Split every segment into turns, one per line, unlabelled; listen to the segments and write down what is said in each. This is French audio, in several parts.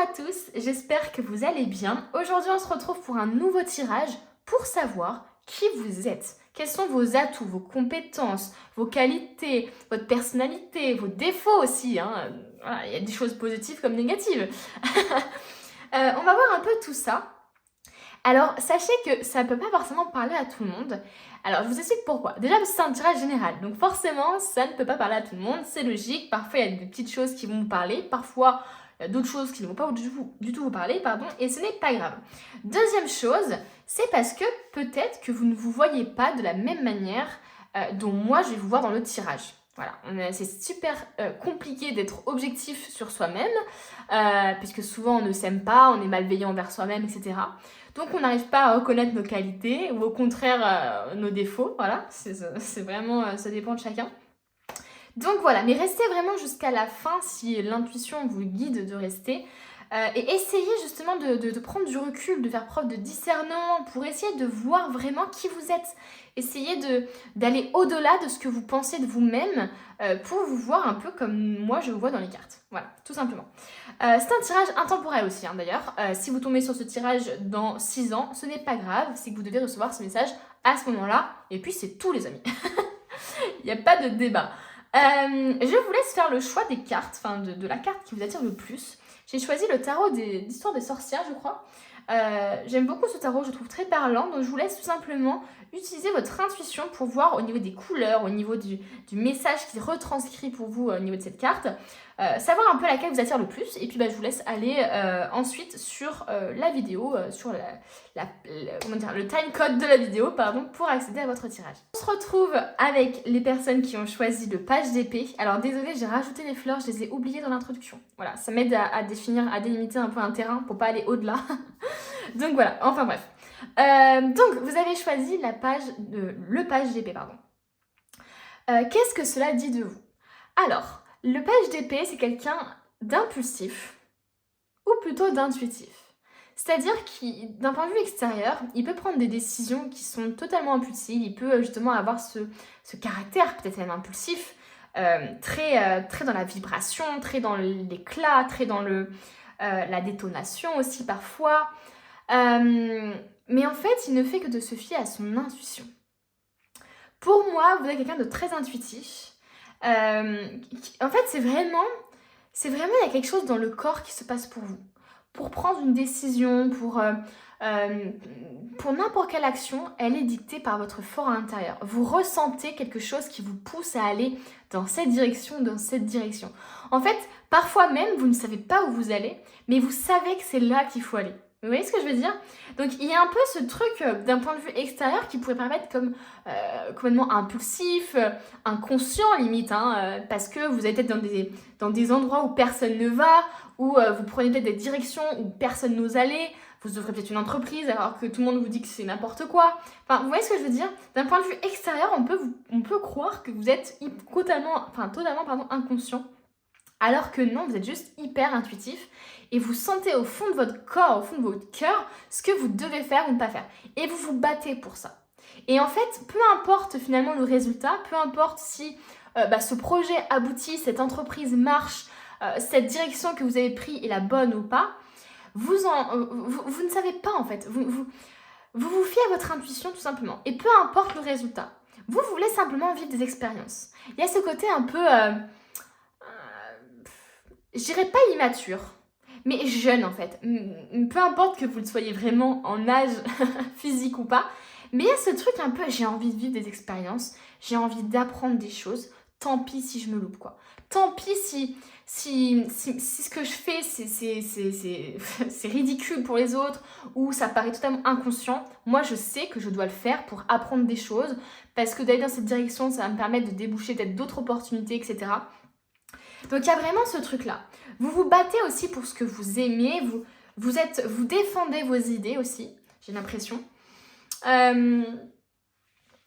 à tous, j'espère que vous allez bien. Aujourd'hui, on se retrouve pour un nouveau tirage pour savoir qui vous êtes. Quels sont vos atouts, vos compétences, vos qualités, votre personnalité, vos défauts aussi. Voilà, il y a des choses positives comme négatives. On va voir un peu tout ça. Alors, sachez que ça ne peut pas forcément parler à tout le monde. Alors, je vous explique pourquoi. Déjà, parce que c'est un tirage général. Donc, forcément, ça ne peut pas parler à tout le monde. C'est logique. Parfois, il y a des petites choses qui vont vous parler. Parfois, il y a d'autres choses qui ne vont pas du tout vous parler, et ce n'est pas grave. Deuxième chose, c'est parce que peut-être que vous ne vous voyez pas de la même manière dont moi, je vais vous voir dans le tirage. Voilà, c'est super compliqué d'être objectif sur soi-même, puisque souvent on ne s'aime pas, on est malveillant envers soi-même, etc. Donc on n'arrive pas à reconnaître nos qualités, ou au contraire nos défauts, voilà, c'est vraiment, ça dépend de chacun. Donc voilà, mais restez vraiment jusqu'à la fin si l'intuition vous guide de rester. Et essayez justement de prendre du recul, de faire preuve de discernement pour essayer de voir vraiment qui vous êtes. Essayez d'aller au-delà de ce que vous pensez de vous-même pour vous voir un peu comme moi je vous vois dans les cartes. Voilà, tout simplement. C'est un tirage intemporel aussi d'ailleurs. Si vous tombez sur ce tirage dans 6 ans, ce n'est pas grave, c'est que vous devez recevoir ce message à ce moment-là. Et puis c'est tout les amis. Il n'y a pas de débat. Je vous laisse faire le choix des cartes, enfin de la carte qui vous attire le plus. J'ai choisi le tarot d'Histoire des sorcières, je crois. J'aime beaucoup ce tarot, je le trouve très parlant. Donc je vous laisse tout simplement utiliser votre intuition pour voir au niveau des couleurs, au niveau du message qui retranscrit pour vous au niveau de cette carte. Savoir un peu laquelle vous attire le plus. Et puis je vous laisse aller ensuite sur la vidéo, sur le time code de la vidéo, pour accéder à votre tirage. On se retrouve avec les personnes qui ont choisi le page d'épée. Alors désolée, j'ai rajouté les fleurs, je les ai oubliées dans l'introduction. Voilà, ça m'aide à définir, à délimiter un peu un terrain pour pas aller au-delà. Donc voilà, enfin bref. Donc vous avez choisi le page d'épée, Qu'est-ce que cela dit de vous? Alors, le page d'épée, c'est quelqu'un d'impulsif, ou plutôt d'intuitif. C'est-à-dire qu'il, d'un point de vue extérieur, il peut prendre des décisions qui sont totalement impulsives, il peut justement avoir ce caractère, peut-être même impulsif, très dans la vibration, très dans l'éclat, très dans la détonation aussi parfois. Mais en fait, il ne fait que de se fier à son intuition. Pour moi, vous êtes quelqu'un de très intuitif. En fait, c'est vraiment, il y a quelque chose dans le corps qui se passe pour vous. Pour prendre une décision, pour n'importe quelle action, elle est dictée par votre fort intérieur. Vous ressentez quelque chose qui vous pousse à aller dans cette direction, En fait, parfois même, vous ne savez pas où vous allez, mais vous savez que c'est là qu'il faut aller. Vous voyez ce que je veux dire? Donc il y a un peu ce truc d'un point de vue extérieur qui pourrait paraître comme complètement impulsif, inconscient limite, parce que vous êtes peut-être dans des endroits où personne ne va, où vous prenez peut-être des directions où personne n'ose aller, vous ouvrez peut-être une entreprise alors que tout le monde vous dit que c'est n'importe quoi. Enfin, vous voyez ce que je veux dire? D'un point de vue extérieur, on peut croire que vous êtes totalement inconscient. Alors que non, vous êtes juste hyper intuitif et vous sentez au fond de votre corps, au fond de votre cœur, ce que vous devez faire ou ne pas faire. Et vous vous battez pour ça. Et en fait, peu importe finalement le résultat, peu importe si ce projet aboutit, cette entreprise marche, cette direction que vous avez prise est la bonne ou pas, vous ne savez pas en fait. Vous vous fiez à votre intuition tout simplement. Et peu importe le résultat, vous voulez simplement vivre des expériences. Il y a ce côté un peu... je dirais pas immature, mais jeune en fait. Peu importe que vous le soyez vraiment en âge physique ou pas, mais il y a ce truc un peu, j'ai envie de vivre des expériences, j'ai envie d'apprendre des choses, tant pis si je me loupe quoi. Tant pis si ce que je fais c'est ridicule pour les autres ou ça paraît totalement inconscient. Moi je sais que je dois le faire pour apprendre des choses parce que d'aller dans cette direction ça va me permettre de déboucher peut-être d'autres opportunités, etc. Donc il y a vraiment ce truc-là. Vous vous battez aussi pour ce que vous aimez, vous défendez vos idées aussi, j'ai l'impression.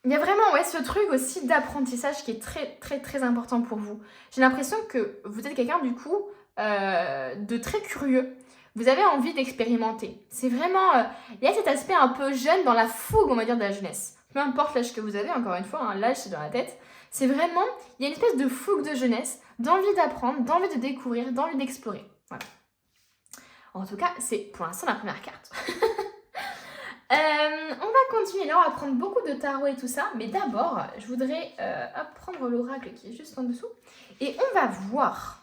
Il y a vraiment ce truc aussi d'apprentissage qui est très très très important pour vous. J'ai l'impression que vous êtes quelqu'un du coup de très curieux. Vous avez envie d'expérimenter. C'est vraiment... il y a cet aspect un peu jeune dans la fougue, on va dire, de la jeunesse. Peu importe l'âge que vous avez, encore une fois, l'âge c'est dans la tête. C'est vraiment... Il y a une espèce de fougue de jeunesse, d'envie d'apprendre, d'envie de découvrir, d'envie d'explorer. Voilà. En tout cas, c'est pour l'instant la première carte. On va continuer, là on va prendre beaucoup de tarot et tout ça, mais d'abord, je voudrais prendre l'oracle qui est juste en dessous, et on va voir.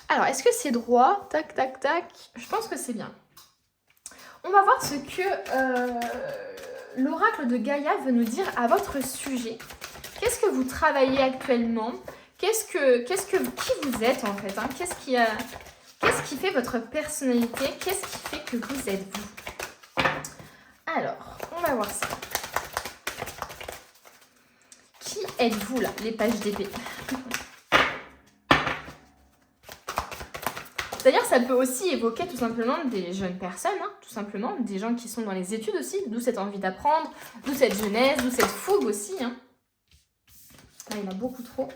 Alors, est-ce que c'est droit? Tac, tac, tac. Je pense que c'est bien. On va voir ce que l'oracle de Gaïa veut nous dire à votre sujet. Qu'est-ce que vous travaillez actuellement? Qui vous êtes en fait, hein? Qu'est-ce qui fait votre personnalité? Qu'est-ce qui fait que vous êtes vous? Alors, on va voir ça. Qui êtes-vous là? Les pages d'épée. C'est-à-dire ça peut aussi évoquer tout simplement des jeunes personnes, hein, tout simplement, des gens qui sont dans les études aussi, d'où cette envie d'apprendre, d'où cette jeunesse, d'où cette fougue aussi. Hein. Là, il y en a beaucoup trop.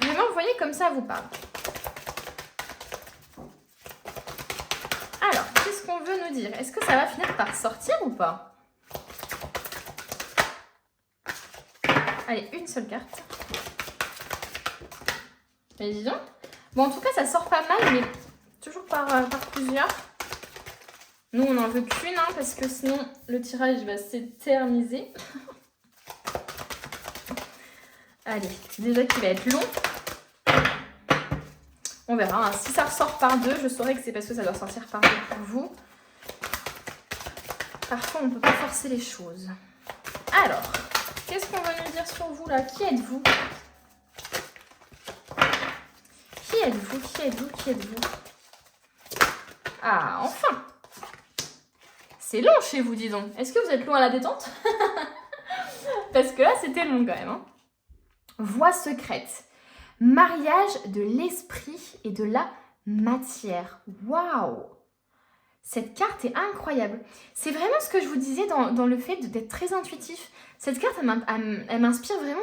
Vraiment, vous voyez, comme ça, vous parle. Alors, qu'est-ce qu'on veut nous dire? Est-ce que ça va finir par sortir ou pas? Allez, une seule carte. Mais dis donc. Bon, en tout cas, ça sort pas mal, mais toujours par plusieurs. Nous, on n'en veut qu'une, hein, parce que sinon, le tirage va s'éterniser. Allez, déjà qu'il va être long. On verra. Hein. Si ça ressort par deux, je saurai que c'est parce que ça doit sortir par deux pour vous. Parfois, on ne peut pas forcer les choses. Alors, qu'est-ce qu'on va nous dire sur vous, là? Qui êtes-vous? Qui êtes-vous? Qui êtes-vous? Qui êtes-vous? Ah, enfin! C'est long chez vous, dis donc. Est-ce que vous êtes long à la détente? Parce que là, c'était long quand même. Hein. Voie secrète. Mariage de l'esprit et de la matière. Waouh! Cette carte est incroyable. C'est vraiment ce que je vous disais dans le fait d'être très intuitif. Cette carte, elle m'inspire vraiment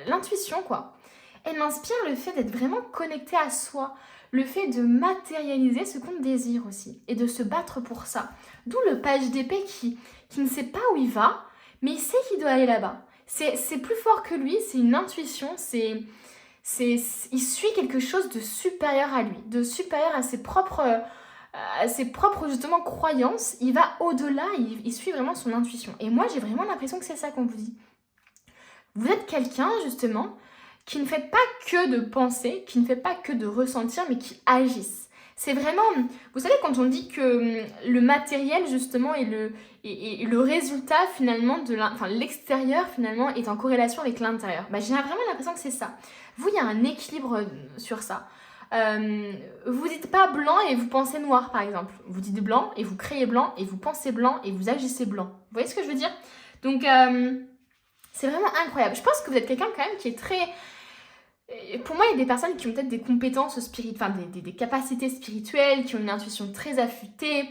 l'intuition, quoi. Elle m'inspire le fait d'être vraiment connecté à soi, le fait de matérialiser ce qu'on désire aussi et de se battre pour ça. D'où le page d'épée qui ne sait pas où il va, mais il sait qu'il doit aller là-bas. C'est plus fort que lui, c'est une intuition, il suit quelque chose de supérieur à lui, de supérieur à ses propres justement croyances. Il va au-delà, il suit vraiment son intuition. Et moi, j'ai vraiment l'impression que c'est ça qu'on vous dit. Vous êtes quelqu'un, justement, qui ne fait pas que de penser, qui ne fait pas que de ressentir, mais qui agisse. C'est vraiment, vous savez, quand on dit que le matériel, justement, et le résultat, finalement, l'extérieur, finalement, est en corrélation avec l'intérieur. Bah, j'ai vraiment l'impression que c'est ça. Vous, il y a un équilibre sur ça. Vous dites pas blanc et vous pensez noir, par exemple. Vous dites blanc et vous créez blanc et vous pensez blanc et vous agissez blanc. Vous voyez ce que je veux dire? Donc, c'est vraiment incroyable. Je pense que vous êtes quelqu'un, quand même, qui est très... Pour moi, il y a des personnes qui ont peut-être des compétences spirituelles, enfin des capacités spirituelles, qui ont une intuition très affûtée,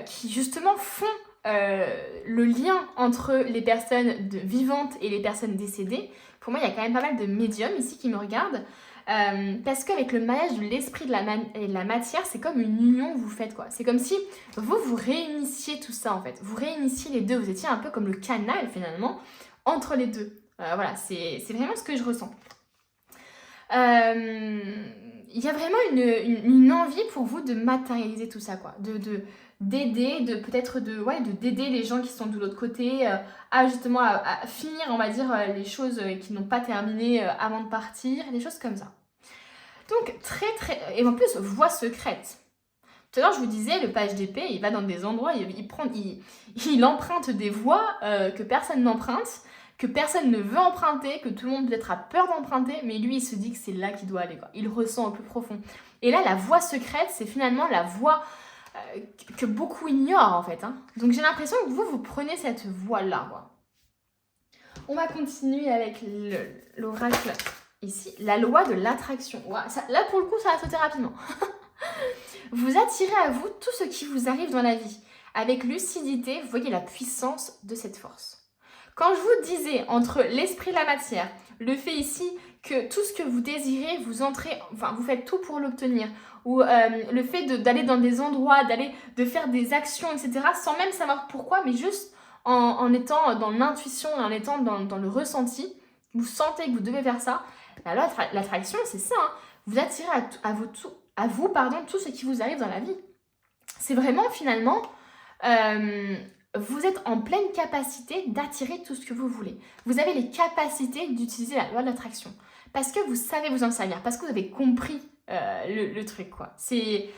qui justement font le lien entre les personnes vivantes et les personnes décédées. Pour moi, il y a quand même pas mal de médiums ici qui me regardent. Parce qu'avec le mariage de l'esprit et de la matière, c'est comme une union que vous faites, quoi. C'est comme si vous réunissiez tout ça, en fait. Vous réunissiez les deux. Vous étiez un peu comme le canal, finalement, entre les deux. Voilà, c'est vraiment ce que je ressens. Il y a vraiment une envie pour vous de matérialiser tout ça, quoi. D'aider, d'aider les gens qui sont de l'autre côté à justement à finir, on va dire, les choses qui n'ont pas terminé avant de partir, des choses comme ça. Donc, et en plus, voie secrète. Tout à l'heure, je vous disais, le page d'épée, il va dans des endroits, il emprunte des voies que personne n'emprunte, que personne ne veut emprunter, que tout le monde peut-être a peur d'emprunter, mais lui, il se dit que c'est là qu'il doit aller, quoi. Il le ressent au plus profond. Et là, la voie secrète, c'est finalement la voie que beaucoup ignorent, en fait. Hein. Donc, j'ai l'impression que vous prenez cette voie-là, quoi. On va continuer avec l'oracle ici. La loi de l'attraction. Ouais, là, pour le coup, ça va sauter rapidement. Vous attirez à vous tout ce qui vous arrive dans la vie. Avec lucidité, vous voyez la puissance de cette force. Quand je vous disais, entre l'esprit et la matière, le fait ici que tout ce que vous désirez, vous faites tout pour l'obtenir, ou le fait d'aller dans des endroits, de faire des actions, etc., sans même savoir pourquoi, mais juste en étant dans l'intuition, en étant dans le ressenti, vous sentez que vous devez faire ça. L'attraction, c'est ça, hein. Vous attirez à vous tout ce qui vous arrive dans la vie. C'est vraiment finalement, vous êtes en pleine capacité d'attirer tout ce que vous voulez. Vous avez les capacités d'utiliser la loi de l'attraction. Parce que vous savez vous en servir, parce que vous avez compris le truc, quoi. C'est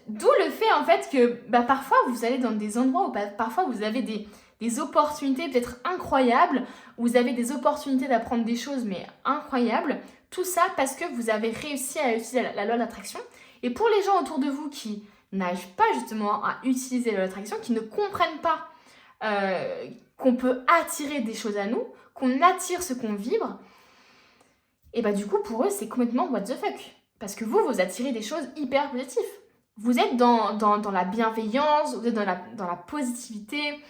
d'où le fait, en fait, que parfois, vous allez dans des endroits où parfois, vous avez des opportunités peut-être incroyables, vous avez des opportunités d'apprendre des choses, mais incroyables. Tout ça parce que vous avez réussi à utiliser la loi de l'attraction. Et pour les gens autour de vous qui n'arrivent pas justement à utiliser la loi de l'attraction, qui ne comprennent pas qu'on peut attirer des choses à nous, qu'on attire ce qu'on vibre, et du coup, pour eux, c'est complètement what the fuck. Parce que vous attirez des choses hyper positives. Vous êtes dans la bienveillance, vous êtes dans la positivité.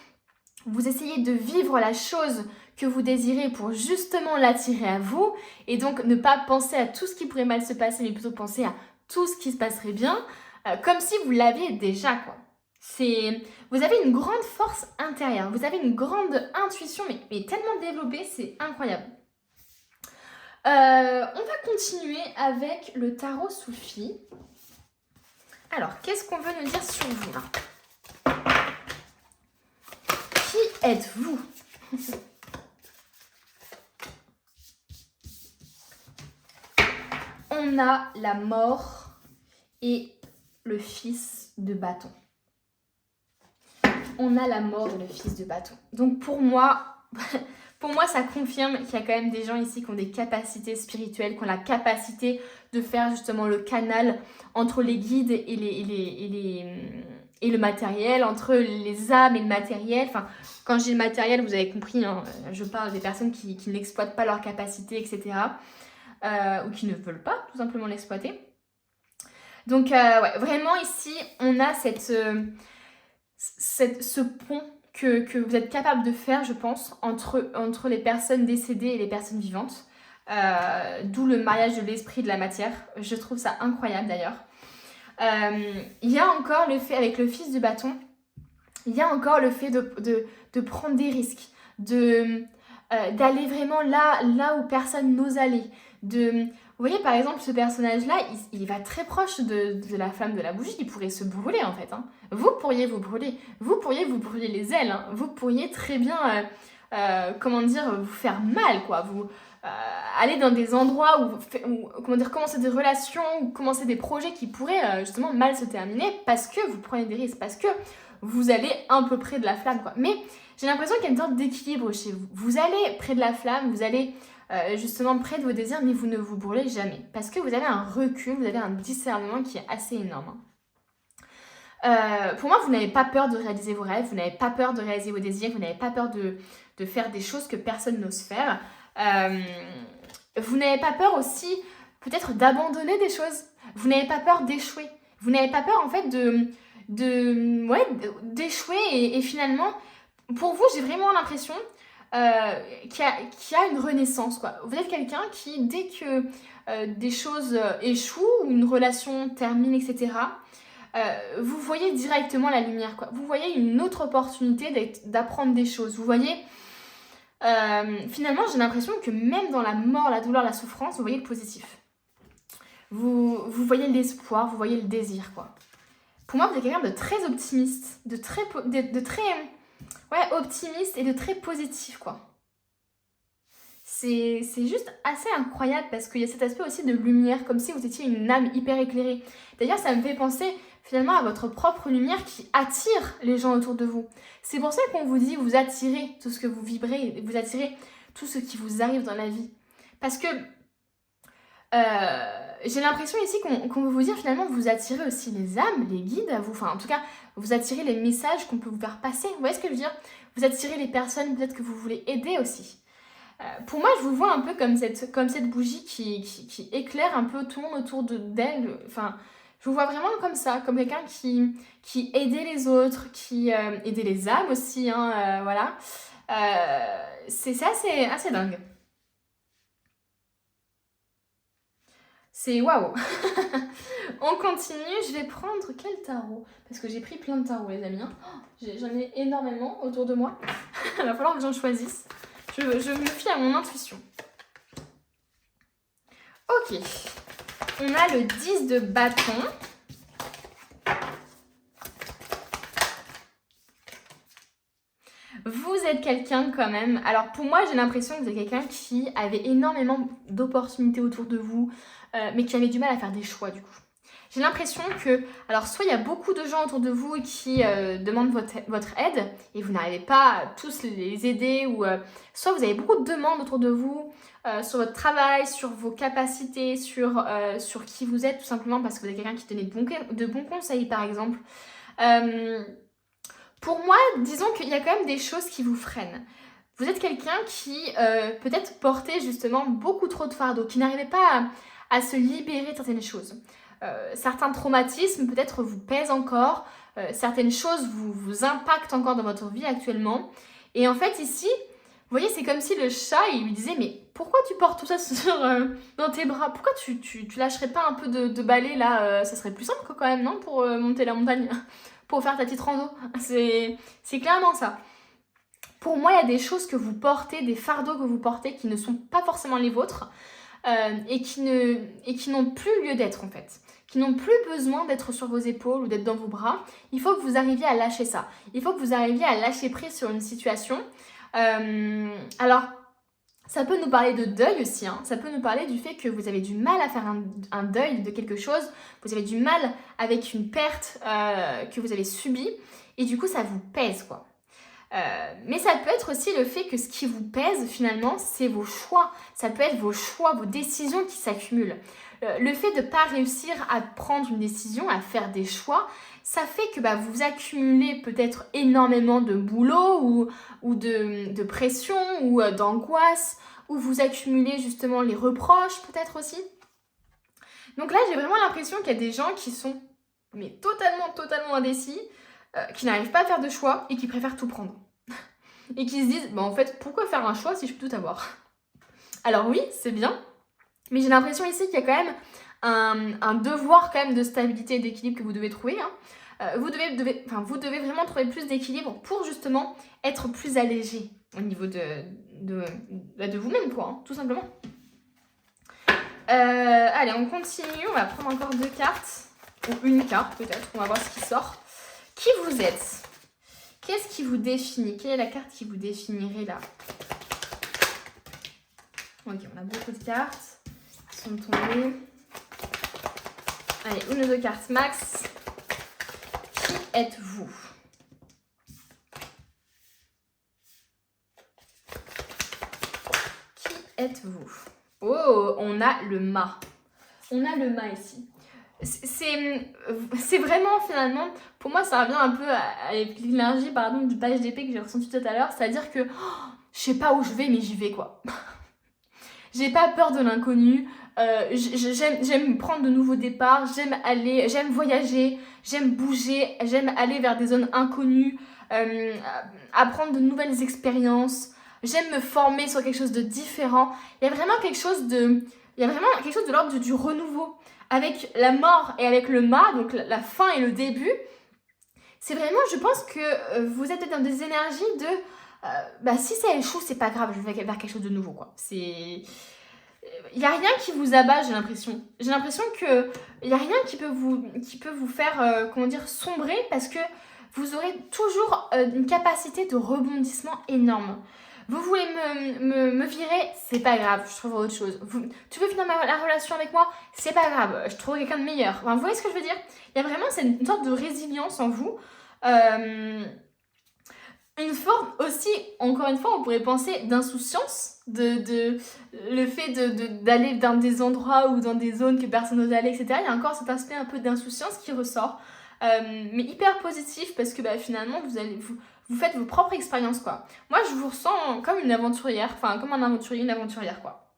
Vous essayez de vivre la chose que vous désirez pour justement l'attirer à vous. Et donc, ne pas penser à tout ce qui pourrait mal se passer, mais plutôt penser à tout ce qui se passerait bien, comme si vous l'aviez déjà, quoi. Vous avez une grande force intérieure, vous avez une grande intuition, mais tellement développée, c'est incroyable. On va continuer avec le tarot Soufi. Alors, qu'est-ce qu'on veut nous dire sur vous, là? Qui êtes-vous? On a la mort et le fils de bâton. On a la mort et le fils de bâton. Donc pour moi, ça confirme qu'il y a quand même des gens ici qui ont des capacités spirituelles, qui ont la capacité de faire justement le canal entre les guides et le matériel, entre les âmes et le matériel. Enfin, quand je dis le matériel, vous avez compris, hein, je parle des personnes qui n'exploitent pas leurs capacités, etc. Ou qui ne veulent pas tout simplement l'exploiter. Donc ouais, vraiment ici, on a ce pont que vous êtes capable de faire, je pense, entre les personnes décédées et les personnes vivantes. D'où le mariage de l'esprit et de la matière. Je trouve ça incroyable d'ailleurs. Il y a encore le fait, avec le fils de bâton, il y a encore le fait de prendre des risques, d'aller vraiment là où personne n'ose aller. Vous voyez par exemple ce personnage-là, il va très proche de la flamme de la bougie, il pourrait se brûler en fait. Hein. Vous pourriez vous brûler, vous pourriez vous brûler les ailes, hein. Vous pourriez très bien, vous faire mal quoi. Vous aller dans des endroits où commencer des relations, ou commencer des projets qui pourraient justement mal se terminer parce que vous prenez des risques, parce que vous allez un peu près de la flamme quoi. Mais j'ai l'impression qu'il y a une sorte d'équilibre chez vous. Vous allez près de la flamme, vous allez justement près de vos désirs, mais vous ne vous brûlez jamais. Parce que vous avez un recul, vous avez un discernement qui est assez énorme. Pour moi, vous n'avez pas peur de réaliser vos rêves, vous n'avez pas peur de réaliser vos désirs, vous n'avez pas peur de faire des choses que personne n'ose faire. Vous n'avez pas peur aussi peut-être d'abandonner des choses. Vous n'avez pas peur d'échouer. Vous n'avez pas peur en fait d'échouer et finalement, pour vous, j'ai vraiment l'impression qu'il y a une renaissance quoi. Vous êtes quelqu'un qui, dès que des choses échouent, ou une relation termine, etc., vous voyez directement la lumière quoi. Vous voyez une autre opportunité d'apprendre des choses. Vous voyez, finalement, j'ai l'impression que même dans la mort, la douleur, la souffrance, vous voyez le positif. Vous voyez l'espoir, vous voyez le désir quoi. Pour moi, vous êtes quelqu'un de très optimiste, de très optimiste et de très positif quoi. C'est juste assez incroyable parce qu'il y a cet aspect aussi de lumière, comme si vous étiez une âme hyper éclairée. D'ailleurs, ça me fait penser finalement à votre propre lumière qui attire les gens autour de vous. C'est pour ça qu'on vous dit, vous attirez tout ce que vous vibrez, vous attirez tout ce qui vous arrive dans la vie. Parce que j'ai l'impression ici qu'on veut vous dire finalement, vous attirez aussi les âmes, les guides à vous. Enfin, en tout cas, vous attirez les messages qu'on peut vous faire passer. Vous voyez ce que je veux dire? Vous attirez les personnes peut-être que vous voulez aider aussi. Pour moi, je vous vois un peu comme cette bougie qui éclaire un peu tout le monde autour d'elle. Enfin, je vous vois vraiment comme ça, comme quelqu'un qui aidait les autres, qui aidait les âmes aussi, hein, voilà. C'est assez dingue. C'est waouh. On continue, je vais prendre quel tarot? Parce que j'ai pris plein de tarots, les amis. Hein. J'en ai énormément autour de moi. Il va falloir que j'en choisisse. Je me fie à mon intuition. Ok. On a le 10 de bâton. Vous êtes quelqu'un quand même. Alors pour moi, j'ai l'impression que vous êtes quelqu'un qui avait énormément d'opportunités autour de vous, mais qui avait du mal à faire des choix du coup. J'ai l'impression que, alors soit il y a beaucoup de gens autour de vous qui demandent votre aide et vous n'arrivez pas à tous les aider, ou soit vous avez beaucoup de demandes autour de vous sur votre travail, sur vos capacités, sur qui vous êtes, tout simplement parce que vous êtes quelqu'un qui donnait de bons conseils par exemple. Pour moi, disons qu'il y a quand même des choses qui vous freinent. Vous êtes quelqu'un qui peut-être portait justement beaucoup trop de fardeaux, qui n'arrivait pas à se libérer de certaines choses. Certains traumatismes peut-être vous pèsent encore, certaines choses vous impactent encore dans votre vie actuellement. Et en fait ici, vous voyez, c'est comme si le chat, il lui disait « Mais pourquoi tu portes tout ça dans tes bras? Pourquoi tu lâcherais pas un peu de balai là? Ça serait plus simple quand même, non? Pour monter la montagne, pour faire ta petite rando. » C'est clairement ça. Pour moi, il y a des choses que vous portez, des fardeaux que vous portez qui ne sont pas forcément les vôtres et qui n'ont plus lieu d'être en fait. Qui n'ont plus besoin d'être sur vos épaules ou d'être dans vos bras. Il faut que vous arriviez à lâcher ça. Il faut que vous arriviez à lâcher prise sur une situation. Alors, ça peut nous parler de deuil aussi, hein. Ça peut nous parler du fait que vous avez du mal à faire un deuil de quelque chose, vous avez du mal avec une perte que vous avez subie, et du coup ça vous pèse quoi. Mais ça peut être aussi le fait que ce qui vous pèse finalement, c'est vos choix. Ça peut être vos choix, vos décisions qui s'accumulent. Le fait de ne pas réussir à prendre une décision, à faire des choix, ça fait que vous accumulez peut-être énormément de boulot ou de pression ou d'angoisse, ou vous accumulez justement les reproches peut-être aussi. Donc là, j'ai vraiment l'impression qu'il y a des gens qui sont mais totalement indécis, qui n'arrivent pas à faire de choix et qui préfèrent tout prendre. Et qui se disent, en fait, pourquoi faire un choix si je peux tout avoir? Alors oui, c'est bien, mais j'ai l'impression ici qu'il y a quand même un devoir quand même de stabilité et d'équilibre que vous devez trouver. Hein. Vous devez vraiment trouver plus d'équilibre pour justement être plus allégé au niveau de vous-même, quoi, hein, tout simplement. Allez, on continue, on va prendre encore 2 cartes, ou une carte peut-être, on va voir ce qui sort. Qui vous êtes? Qu'est-ce qui vous définit? Quelle est la carte qui vous définirait là? Ok, on a beaucoup de cartes qui sont tombées. Allez, une ou 2 cartes max. Qui êtes-vous? Qui êtes-vous? Oh, on a le mât. On a le mât ici. C'est vraiment finalement, pour moi ça revient un peu à l'énergie du page d'épée que j'ai ressenti tout à l'heure, c'est-à-dire que je sais pas où je vais mais j'y vais quoi. J'ai pas peur de l'inconnu, j'aime prendre de nouveaux départs, j'aime voyager, j'aime bouger, j'aime aller vers des zones inconnues, apprendre de nouvelles expériences, j'aime me former sur quelque chose de différent. Il y a vraiment quelque chose de l'ordre du renouveau. Avec la mort et avec le mât, donc la fin et le début, c'est vraiment, je pense que vous êtes dans des énergies de si ça échoue, c'est pas grave, je vais vers quelque chose de nouveau, quoi. Il n'y a rien qui vous abat, j'ai l'impression. J'ai l'impression qu'il n'y a rien qui peut vous faire, sombrer, parce que vous aurez toujours une capacité de rebondissement énorme. Vous voulez me virer, c'est pas grave, je trouverai autre chose. Tu veux finir la relation avec moi, c'est pas grave, je trouverai quelqu'un de meilleur. Enfin, vous voyez ce que je veux dire? Il y a vraiment une sorte de résilience en vous. Une forme aussi, encore une fois, on pourrait penser d'insouciance, le fait d'aller dans des endroits ou dans des zones que personne n'ose aller, etc. Il y a encore cet aspect un peu d'insouciance qui ressort. Mais hyper positif, parce que finalement, vous faites vos propres expériences, quoi. Moi, je vous ressens comme une aventurière, enfin, comme un aventurier, une aventurière, quoi.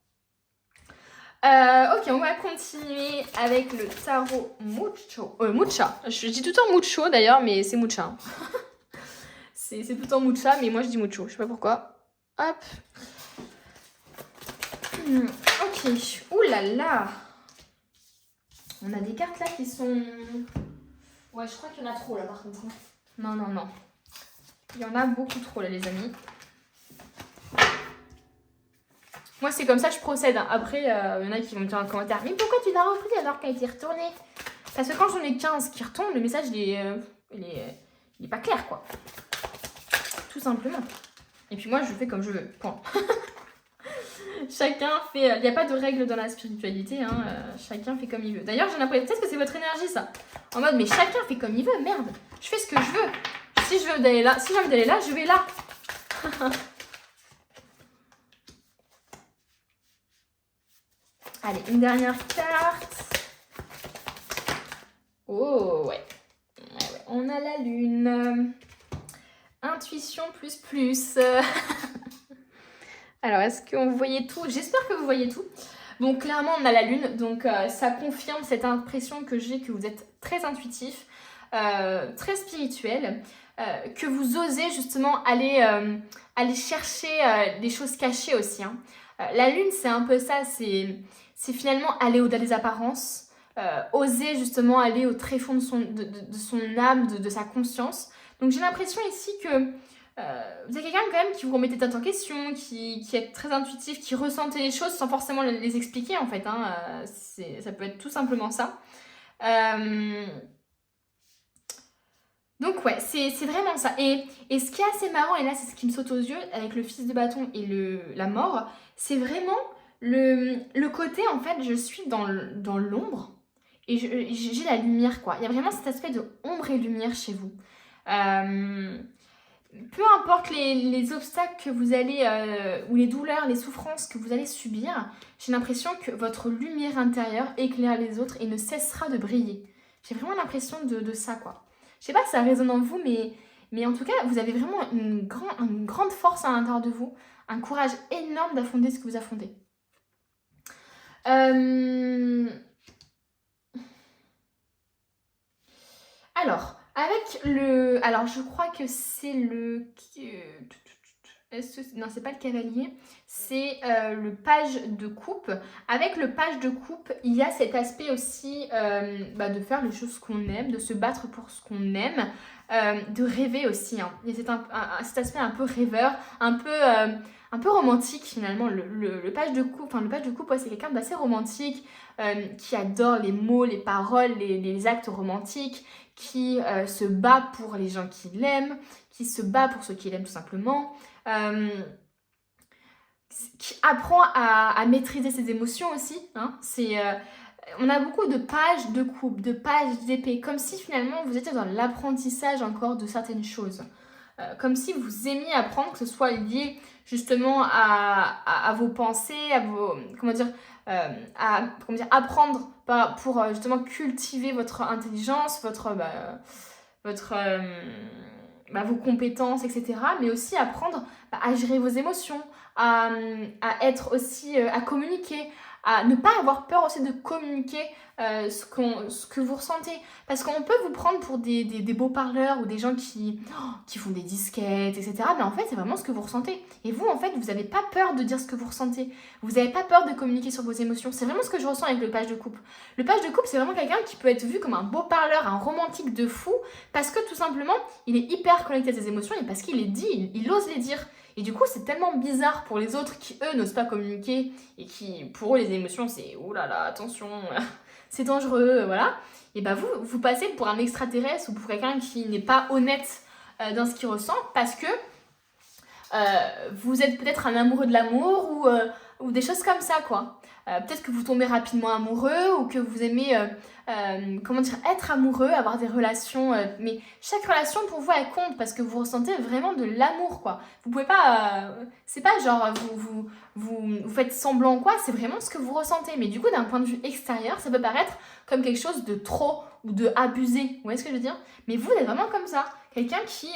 Ok, on va continuer avec le tarot Mucha. Je dis tout le temps Mucho, d'ailleurs, mais c'est Mucha. Hein. c'est tout le temps Mucha, mais moi, je dis Mucho. Je sais pas pourquoi. Hop. Ok. Ouh là là. On a des cartes, là, qui sont... Ouais, je crois qu'il y en a trop, là, par contre. Non. Il y en a beaucoup trop là, les amis. Moi, c'est comme ça que je procède. Hein. Après, il y en a qui vont me dire en commentaire, mais pourquoi tu l'as repris alors qu'elle a été retournée? Parce que quand j'en ai 15 qui retombent, le message, il est pas clair, quoi. tout simplement. Et puis moi, je fais comme je veux, point. Chacun fait... Il n'y a pas de règle dans la spiritualité, hein. Chacun fait comme il veut. D'ailleurs, j'ai l'impression, peut-être que c'est votre énergie, ça. En mode, mais chacun fait comme il veut, merde. Je fais ce que je veux. Si je veux d'aller là, si j'ai envie d'aller là, je vais là. Allez, une dernière carte. Oh, ouais. On a la lune. Intuition plus. Alors, est-ce que vous voyez tout? J'espère que vous voyez tout. Donc, clairement, on a la lune. Donc, ça confirme cette impression que j'ai que vous êtes très intuitif, très spirituel, que vous osez justement aller chercher des choses cachées aussi. Hein. La lune, c'est un peu ça. C'est finalement aller au-delà des apparences, oser justement aller au tréfonds de son âme, de sa conscience. Donc, j'ai l'impression ici que vous êtes quelqu'un quand même qui vous remettez tête en question, qui est très intuitif, qui ressentait les choses sans forcément les expliquer en fait. Hein. Ça peut être tout simplement ça. Donc ouais, c'est vraiment ça. Et ce qui est assez marrant, et là c'est ce qui me saute aux yeux avec le fils de bâton et la mort, c'est vraiment le côté en fait, je suis dans l'ombre et j'ai la lumière quoi. Il y a vraiment cet aspect de ombre et lumière chez vous. Peu importe les obstacles que vous allez, ou les douleurs, les souffrances que vous allez subir, j'ai l'impression que votre lumière intérieure éclaire les autres et ne cessera de briller. J'ai vraiment l'impression de ça, quoi. Je sais pas si ça résonne en vous, mais en tout cas, vous avez vraiment une grande force à l'intérieur de vous, un courage énorme d'affronter ce que vous affrontez. Alors... Alors, je crois que c'est le... Non, c'est pas le cavalier. C'est le page de coupe. Avec le page de coupe, il y a cet aspect aussi de faire les choses qu'on aime, de se battre pour ce qu'on aime, de rêver aussi. Hein. Il y a cet aspect un peu rêveur, un peu romantique finalement. Le page de coupe, ouais, c'est quelqu'un d'assez romantique, qui adore les mots, les paroles, les actes romantiques, qui se bat pour les gens qui l'aiment, qui se bat pour ceux qui l'aiment tout simplement, qui apprend à maîtriser ses émotions aussi. Hein. On a beaucoup de pages de coupe, de pages d'épée, comme si finalement vous étiez dans l'apprentissage encore de certaines choses. Comme si vous aimiez apprendre, que ce soit lié justement à vos pensées, à vos... apprendre pour justement cultiver votre intelligence, vos compétences, etc. Mais aussi apprendre à gérer vos émotions, à être aussi, à communiquer, à ne pas avoir peur aussi de communiquer ce que vous ressentez. Parce qu'on peut vous prendre pour des beaux parleurs ou des gens qui font des disquettes, etc. Mais en fait, c'est vraiment ce que vous ressentez. Et vous, en fait, vous n'avez pas peur de dire ce que vous ressentez. Vous n'avez pas peur de communiquer sur vos émotions. C'est vraiment ce que je ressens avec le page de coupe. Le page de coupe, c'est vraiment quelqu'un qui peut être vu comme un beau parleur, un romantique de fou, parce que tout simplement, il est hyper connecté à ses émotions et parce qu'il les dit, il ose les dire. Et du coup, c'est tellement bizarre pour les autres qui, eux, n'osent pas communiquer et qui, pour eux, les émotions, c'est « oh là là, attention, c'est dangereux », voilà. Et bah vous passez pour un extraterrestre ou pour quelqu'un qui n'est pas honnête dans ce qu'il ressent parce que vous êtes peut-être un amoureux de l'amour ou des choses comme ça, quoi. Peut-être que vous tombez rapidement amoureux ou que vous aimez être amoureux, avoir des relations, mais chaque relation pour vous elle compte parce que vous ressentez vraiment de l'amour, quoi. Vous pouvez pas, c'est pas genre vous faites semblant quoi, c'est vraiment ce que vous ressentez. Mais du coup d'un point de vue extérieur, ça peut paraître comme quelque chose de trop ou de abusé. Vous voyez ce que je veux dire? Mais vous êtes vraiment comme ça, quelqu'un qui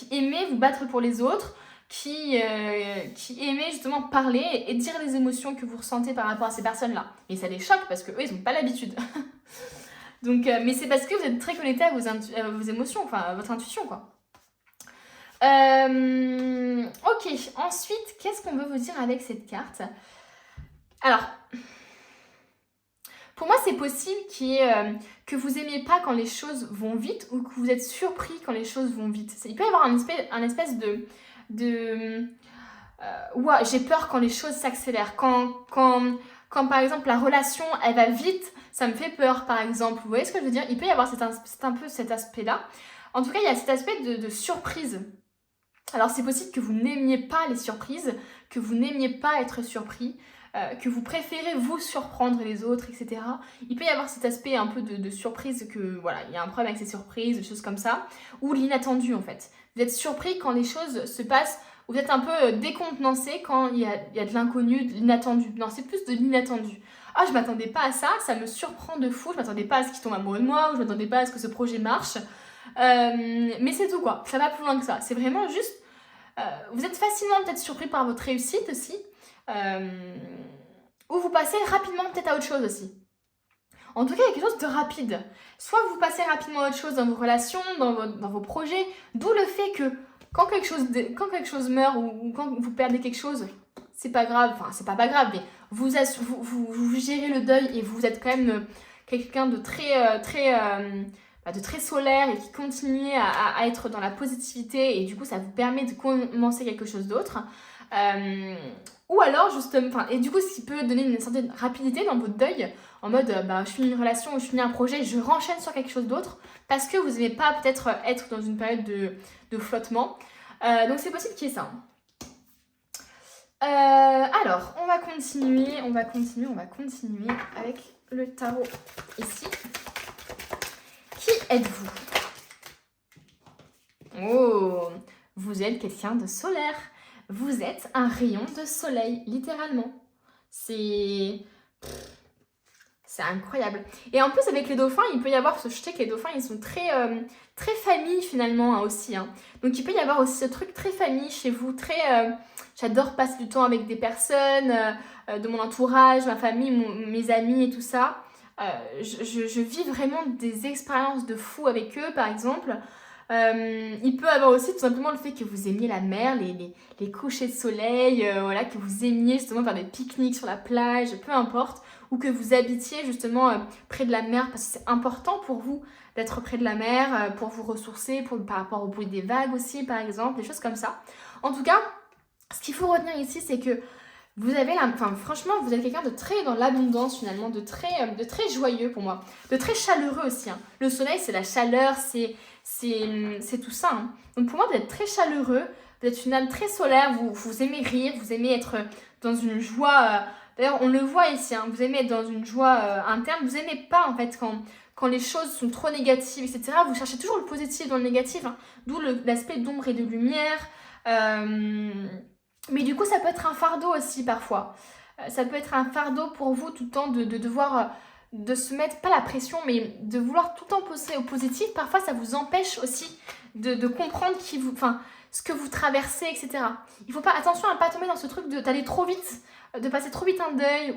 aimait vous battre pour les autres. Qui aimait justement parler et dire les émotions que vous ressentez par rapport à ces personnes-là. Et ça les choque parce qu'eux, ils n'ont pas l'habitude. Donc, mais c'est parce que vous êtes très connecté à vos émotions, enfin à votre intuition, quoi. Ok, ensuite, qu'est-ce qu'on veut vous dire avec cette carte? Alors, pour moi, c'est possible que vous n'aimiez pas quand les choses vont vite ou que vous êtes surpris quand les choses vont vite. Il peut y avoir un espèce de ouais, j'ai peur quand les choses s'accélèrent, quand par exemple la relation elle va vite, ça me fait peur par exemple, vous voyez ce que je veux dire? Il peut y avoir un peu cet aspect là, en tout cas il y a cet aspect de surprise Alors c'est possible que vous n'aimiez pas les surprises, que vous n'aimiez pas être surpris, que vous préférez vous surprendre les autres, etc. Il peut y avoir cet aspect un peu de surprise, que voilà, il y a un problème avec ces surprises, des choses comme ça, ou l'inattendu en fait. Vous êtes surpris quand les choses se passent, vous êtes un peu décontenancé quand il y a de l'inconnu, de l'inattendu. Non, c'est plus de l'inattendu. Ah, je m'attendais pas à ça, ça me surprend de fou, je m'attendais pas à ce qu'il tombe amoureux de moi, ou je m'attendais pas à ce que ce projet marche. Mais c'est tout quoi, ça va plus loin que ça. C'est vraiment juste, vous êtes facilement peut-être surpris par votre réussite aussi, ou vous passez rapidement peut-être à autre chose aussi. En tout cas, il y a quelque chose de rapide. Soit vous passez rapidement à autre chose dans vos relations, dans vos projets, d'où le fait que quand quelque chose meurt ou quand vous perdez quelque chose, c'est pas grave, enfin c'est pas grave, mais vous gérez le deuil et vous êtes quand même quelqu'un de de très solaire et qui continue à être dans la positivité, et du coup ça vous permet de commencer quelque chose d'autre. Ou alors justement, et du coup ce qui peut donner une certaine rapidité dans votre deuil, en mode je finis une relation ou je finis un projet, je renchaîne sur quelque chose d'autre, parce que vous n'aimez pas peut-être être dans une période de flottement. Donc c'est possible qu'il y ait ça. Alors, on va continuer avec le tarot ici. Qui êtes-vous? Oh, vous êtes quelqu'un de solaire. Vous êtes un rayon de soleil, littéralement. C'est incroyable. Et en plus, avec les dauphins, il peut y avoir, je sais que les dauphins, ils sont très famille finalement aussi. Hein. Donc, il peut y avoir aussi ce truc très famille chez vous, j'adore passer du temps avec des personnes de mon entourage, ma famille, mes amis et tout ça. Je vis vraiment des expériences de fou avec eux, par exemple. Il peut y avoir aussi tout simplement le fait que vous aimiez la mer, les couchers de soleil, voilà, que vous aimiez justement faire des pique-niques sur la plage, peu importe, ou que vous habitiez justement près de la mer parce que c'est important pour vous d'être près de la mer, pour vous ressourcer, par rapport au bruit des vagues aussi, par exemple, des choses comme ça. En tout cas, ce qu'il faut retenir ici, c'est que vous avez franchement, vous êtes quelqu'un de très dans l'abondance finalement, de très joyeux pour moi, de très chaleureux aussi. Hein. Le soleil, c'est la chaleur, c'est tout ça. Hein. Donc pour moi, vous êtes très chaleureux, vous êtes une âme très solaire, vous aimez rire, vous aimez être dans une joie. D'ailleurs, on le voit ici, hein, vous aimez être dans une joie interne, vous n'aimez pas en fait quand les choses sont trop négatives, etc. Vous cherchez toujours le positif dans le négatif, hein, d'où l'aspect d'ombre et de lumière. Mais du coup, ça peut être un fardeau aussi parfois. Ça peut être un fardeau pour vous tout le temps de devoir, de se mettre, pas la pression, mais de vouloir tout le temps penser au positif. Parfois, ça vous empêche aussi de comprendre ce que vous traversez, etc. Il faut pas, attention à ne pas tomber dans ce truc d'aller trop vite, de passer trop vite un deuil,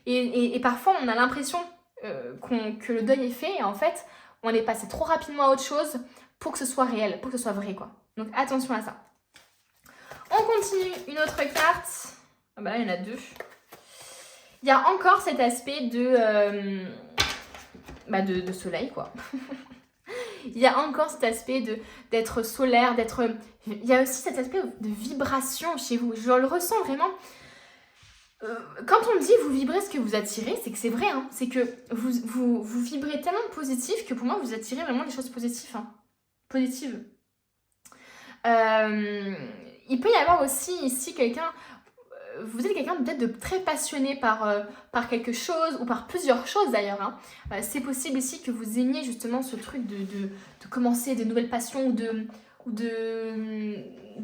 et parfois on a l'impression que le deuil est fait, et en fait, on est passé trop rapidement à autre chose pour que ce soit réel, pour que ce soit vrai, quoi. Donc attention à ça. On continue, une autre carte. Ah bah là, il y en a deux. Il y a encore cet aspect de soleil, quoi. Il y a encore cet aspect d'être solaire, il y a aussi cet aspect de vibration chez vous. Je le ressens vraiment. Quand on me dit vous vibrez ce que vous attirez, c'est que c'est vrai. Hein. C'est que vous vibrez tellement positif que pour moi, vous attirez vraiment des choses positives. Hein. Positives. Il peut y avoir aussi ici vous êtes quelqu'un peut-être de très passionné par quelque chose ou par plusieurs choses d'ailleurs. Hein. C'est possible ici que vous aimiez justement ce truc de commencer des nouvelles passions ou de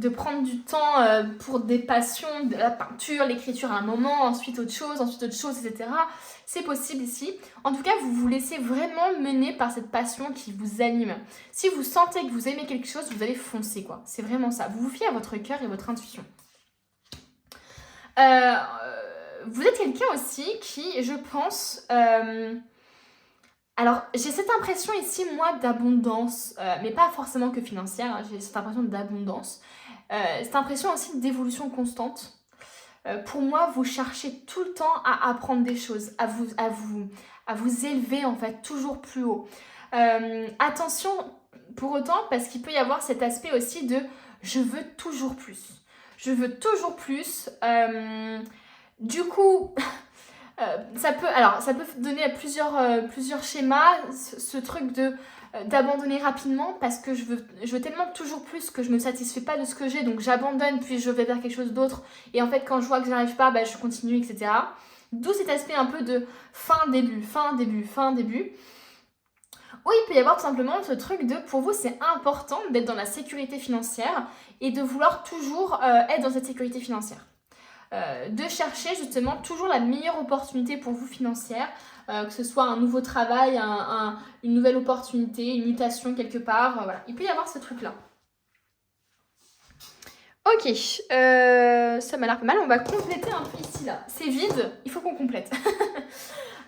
prendre du temps pour des passions, de la peinture, l'écriture à un moment, ensuite autre chose, etc. C'est possible ici. En tout cas, vous vous laissez vraiment mener par cette passion qui vous anime. Si vous sentez que vous aimez quelque chose, vous allez foncer, quoi. C'est vraiment ça. Vous vous fiez à votre cœur et votre intuition. Vous êtes quelqu'un aussi qui, je pense... Alors, j'ai cette impression ici, moi, d'abondance, mais pas forcément que financière, hein, j'ai cette impression d'abondance. Cette impression aussi d'évolution constante. Pour moi, vous cherchez tout le temps à apprendre des choses, à vous élever, en fait, toujours plus haut. Attention, pour autant, parce qu'il peut y avoir cet aspect aussi de « je veux toujours plus ». Je veux toujours plus. Du coup... ça peut donner plusieurs schémas, ce truc d'abandonner rapidement parce que je veux tellement toujours plus que je me satisfais pas de ce que j'ai, donc j'abandonne puis je vais vers quelque chose d'autre et en fait quand je vois que j'arrive pas, bah, je continue, etc. D'où cet aspect un peu de fin, début. Ou il peut y avoir tout simplement ce truc de, pour vous, c'est important d'être dans la sécurité financière et de vouloir toujours être dans cette sécurité financière. De chercher justement toujours la meilleure opportunité pour vous financière, que ce soit un nouveau travail, une nouvelle opportunité, une mutation quelque part, voilà. Il peut y avoir ce truc-là. Ok, ça m'a l'air pas mal, on va compléter un peu ici là. C'est vide, il faut qu'on complète.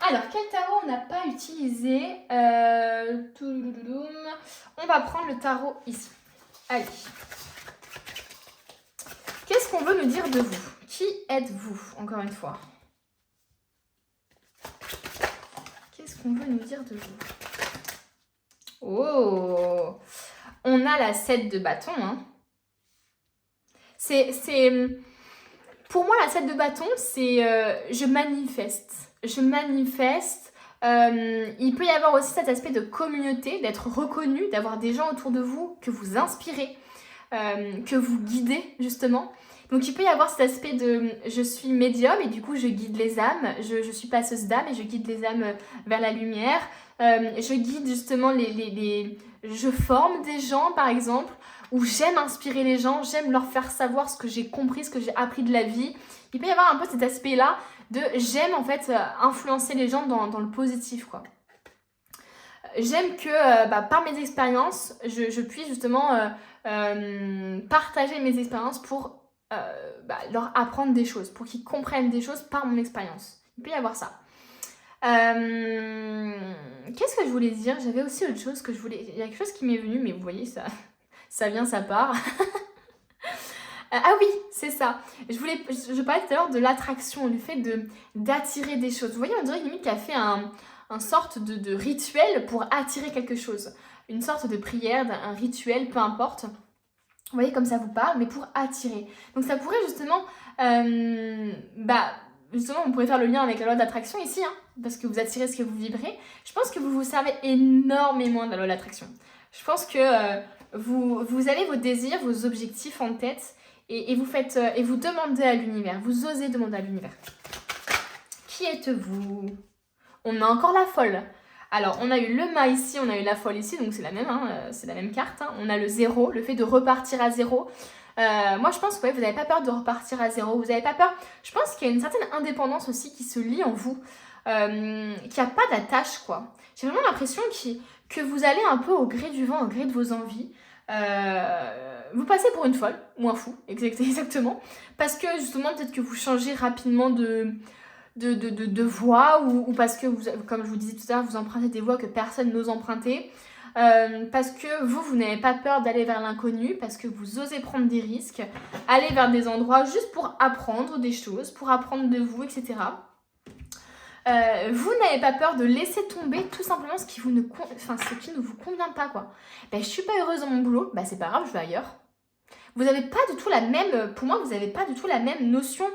Alors, quel tarot on n'a pas utilisé On va prendre le tarot ici. Allez. Qu'est-ce qu'on veut nous dire de vous? Qui êtes-vous, encore une fois? Qu'est-ce qu'on veut nous dire de vous? Oh, on a la 7 de bâton. Hein. Pour moi, la 7 de bâton, c'est je manifeste. Il peut y avoir aussi cet aspect de communauté, d'être reconnu, d'avoir des gens autour de vous que vous inspirez, que vous guidez justement. Donc il peut y avoir cet aspect de je suis médium et du coup je guide les âmes, je suis passeuse d'âme et je guide les âmes vers la lumière. Je guide justement je forme des gens par exemple, où j'aime inspirer les gens, j'aime leur faire savoir ce que j'ai compris, ce que j'ai appris de la vie. Il peut y avoir un peu cet aspect-là de j'aime en fait influencer les gens dans le positif quoi. J'aime que par mes expériences, je puisse justement partager mes expériences pour leur apprendre des choses, pour qu'ils comprennent des choses par mon expérience. Il peut y avoir ça. Qu'est-ce que je voulais dire? J'avais aussi autre chose que je voulais... Il y a quelque chose qui m'est venu, mais vous voyez, ça vient, ça part. Ah oui, c'est ça. Je parlais tout à l'heure de l'attraction, du fait d'attirer des choses. Vous voyez, on dirait limite qu'elle a fait un sorte de rituel pour attirer quelque chose. Une sorte de prière, un rituel, peu importe. Vous voyez comme ça vous parle, mais pour attirer. Donc ça pourrait justement... justement, on pourrait faire le lien avec la loi d'attraction ici, hein, parce que vous attirez ce que vous vibrez. Je pense que vous vous servez énormément de la loi d'attraction. Je pense que vous avez vos désirs, vos objectifs en tête et vous demandez à l'univers. Vous osez demander à l'univers. Qui êtes-vous? On a encore la folle. Alors, on a eu le mât ici, on a eu la folle ici, donc c'est la même carte. Hein. On a le 0, le fait de repartir à 0. Moi, je pense que vous n'avez pas peur de repartir à 0. Vous n'avez pas peur. Je pense qu'il y a une certaine indépendance aussi qui se lie en vous, qu'il n'y a pas d'attache, quoi. J'ai vraiment l'impression que vous allez un peu au gré du vent, au gré de vos envies. Vous passez pour une folle, ou un fou, exactement. Parce que justement, peut-être que vous changez rapidement de voies ou parce que, comme je vous disais tout à l'heure, vous empruntez des voies que personne n'ose emprunter. Parce que vous n'avez pas peur d'aller vers l'inconnu, parce que vous osez prendre des risques, aller vers des endroits juste pour apprendre des choses, pour apprendre de vous, etc. Vous n'avez pas peur de laisser tomber tout simplement ce qui ne vous convient pas, quoi. Je suis pas heureuse dans mon boulot, c'est pas grave, je vais ailleurs. Vous n'avez pas du tout pour moi, vous n'avez pas du tout la même notion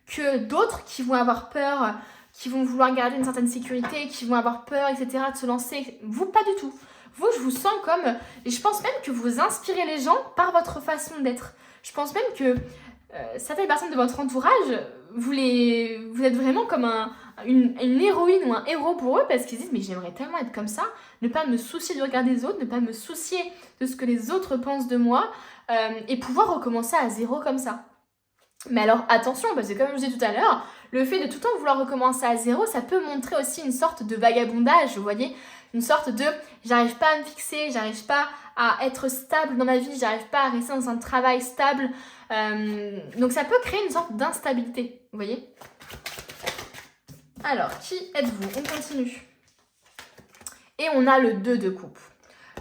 que d'autres qui vont avoir peur, qui vont vouloir garder une certaine sécurité, qui vont avoir peur, etc., de se lancer. Vous, pas du tout. Vous, je vous sens comme... Et je pense même que vous inspirez les gens par votre façon d'être. Je pense même que certaines personnes de votre entourage, vous êtes vraiment comme une héroïne ou un héros pour eux parce qu'ils disent « Mais j'aimerais tellement être comme ça, ne pas me soucier du regard des autres, ne pas me soucier de ce que les autres pensent de moi et pouvoir recommencer à 0 comme ça. » Mais alors attention, parce que comme je disais tout à l'heure, le fait de tout le temps vouloir recommencer à 0, ça peut montrer aussi une sorte de vagabondage, vous voyez, une sorte de j'arrive pas à me fixer, j'arrive pas à être stable dans ma vie, j'arrive pas à rester dans un travail stable. Donc ça peut créer une sorte d'instabilité, vous voyez. Alors, qui êtes-vous? On continue. Et on a le 2 de coupe.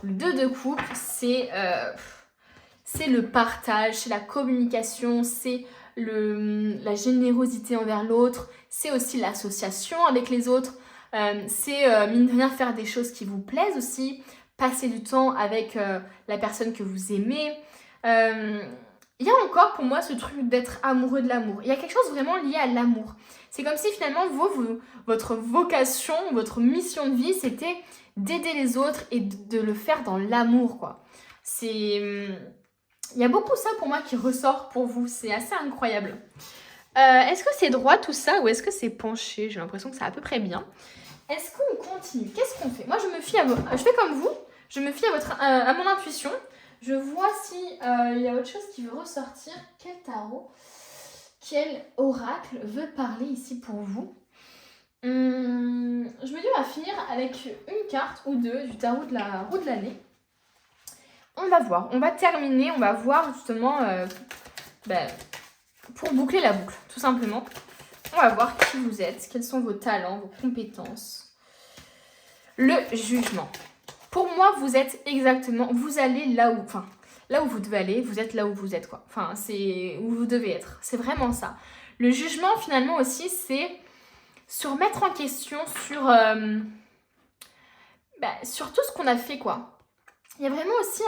Le 2 de coupe, c'est le partage, c'est la communication, c'est la générosité envers l'autre, c'est aussi l'association avec les autres, c'est mine de rien faire des choses qui vous plaisent aussi, passer du temps avec la personne que vous aimez. il y a encore pour moi ce truc d'être amoureux de l'amour. Il y a quelque chose vraiment lié à l'amour. C'est comme si finalement votre vocation, votre mission de vie, c'était d'aider les autres et de le faire dans l'amour, quoi. Il y a beaucoup ça pour moi qui ressort pour vous. C'est assez incroyable. Est-ce que c'est droit tout ça ou est-ce que c'est penché? J'ai l'impression que c'est à peu près bien. Est-ce qu'on continue? Qu'est-ce qu'on fait? Moi, je fais comme vous. Je me fie à mon intuition. Je vois si il y a autre chose qui veut ressortir. Quel tarot, quel oracle veut parler ici pour vous? Je me dis on va finir avec une carte ou deux du tarot de la roue de l'année. On va voir. On va terminer. On va voir justement pour boucler la boucle, tout simplement. On va voir qui vous êtes, quels sont vos talents, vos compétences. Le jugement. Pour moi, vous êtes exactement, vous allez là où vous devez aller, vous êtes là où vous êtes, quoi. Enfin, c'est où vous devez être. C'est vraiment ça. Le jugement, finalement, aussi, c'est se remettre en question sur tout ce qu'on a fait, quoi. Il y a vraiment aussi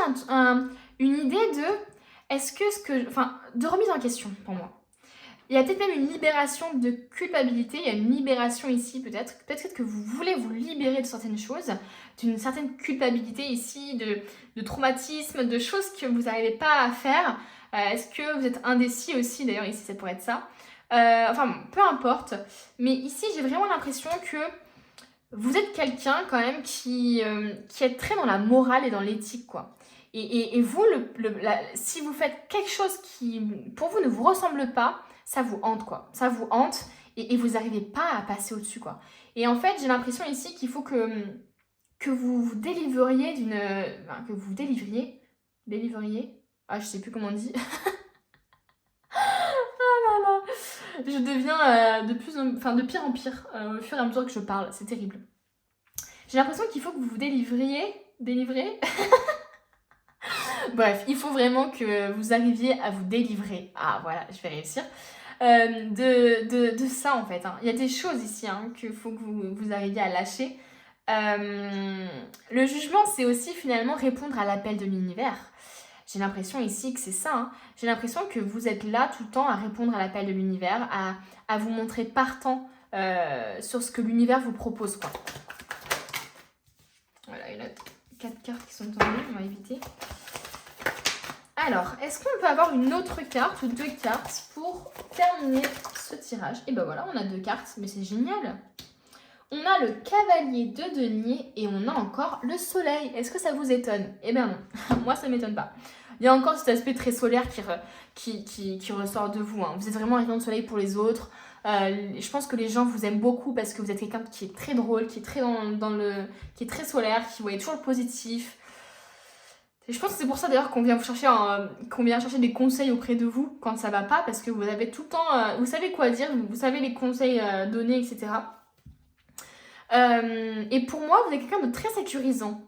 une idée de remise en question, pour moi. Il y a peut-être même une libération de culpabilité, il y a une libération ici peut-être que vous voulez vous libérer de certaines choses, d'une certaine culpabilité ici, de traumatisme, de choses que vous n'arrivez pas à faire. Est-ce que vous êtes indécis aussi, d'ailleurs ici ça pourrait être ça. Peu importe, mais ici j'ai vraiment l'impression que vous êtes quelqu'un quand même qui est très dans la morale et dans l'éthique, quoi. Et vous, si vous faites quelque chose qui pour vous ne vous ressemble pas, ça vous hante, quoi. Ça vous hante et vous n'arrivez pas à passer au-dessus, quoi. Et en fait, j'ai l'impression ici qu'il faut que vous vous délivriez que vous délivriez. Ah, je sais plus comment on dit. Ah là là. Je deviens de pire en pire au fur et à mesure que je parle. C'est terrible. J'ai l'impression qu'il faut que vous vous délivrer. Bref, il faut vraiment que vous arriviez à vous délivrer. Ah voilà, je vais réussir. De ça en fait. Hein. Il y a des choses ici qu'il faut que vous arriviez à lâcher. Le jugement, c'est aussi finalement répondre à l'appel de l'univers. J'ai l'impression ici que c'est ça. Hein. J'ai l'impression que vous êtes là tout le temps à répondre à l'appel de l'univers, à vous montrer partant sur ce que l'univers vous propose, quoi. Voilà, il y a 4 cartes qui sont tombées, on va éviter. Alors, est-ce qu'on peut avoir une autre carte ou 2 cartes pour terminer ce tirage? Et ben voilà, on a 2 cartes, mais c'est génial. On a le cavalier de denier et on a encore le soleil. Est-ce que ça vous étonne? Eh bien non, moi ça ne m'étonne pas. Il y a encore cet aspect très solaire qui ressort de vous. Hein. Vous êtes vraiment un rayon de soleil pour les autres. Je pense que les gens vous aiment beaucoup parce que vous êtes quelqu'un qui est très drôle, qui est très qui est très solaire, qui voit toujours le positif. Et je pense que c'est pour ça d'ailleurs qu'on vient chercher des conseils auprès de vous quand ça va pas, parce que vous avez tout le temps, vous savez quoi dire, vous savez les conseils donnés, etc. Et pour moi, vous êtes quelqu'un de très sécurisant.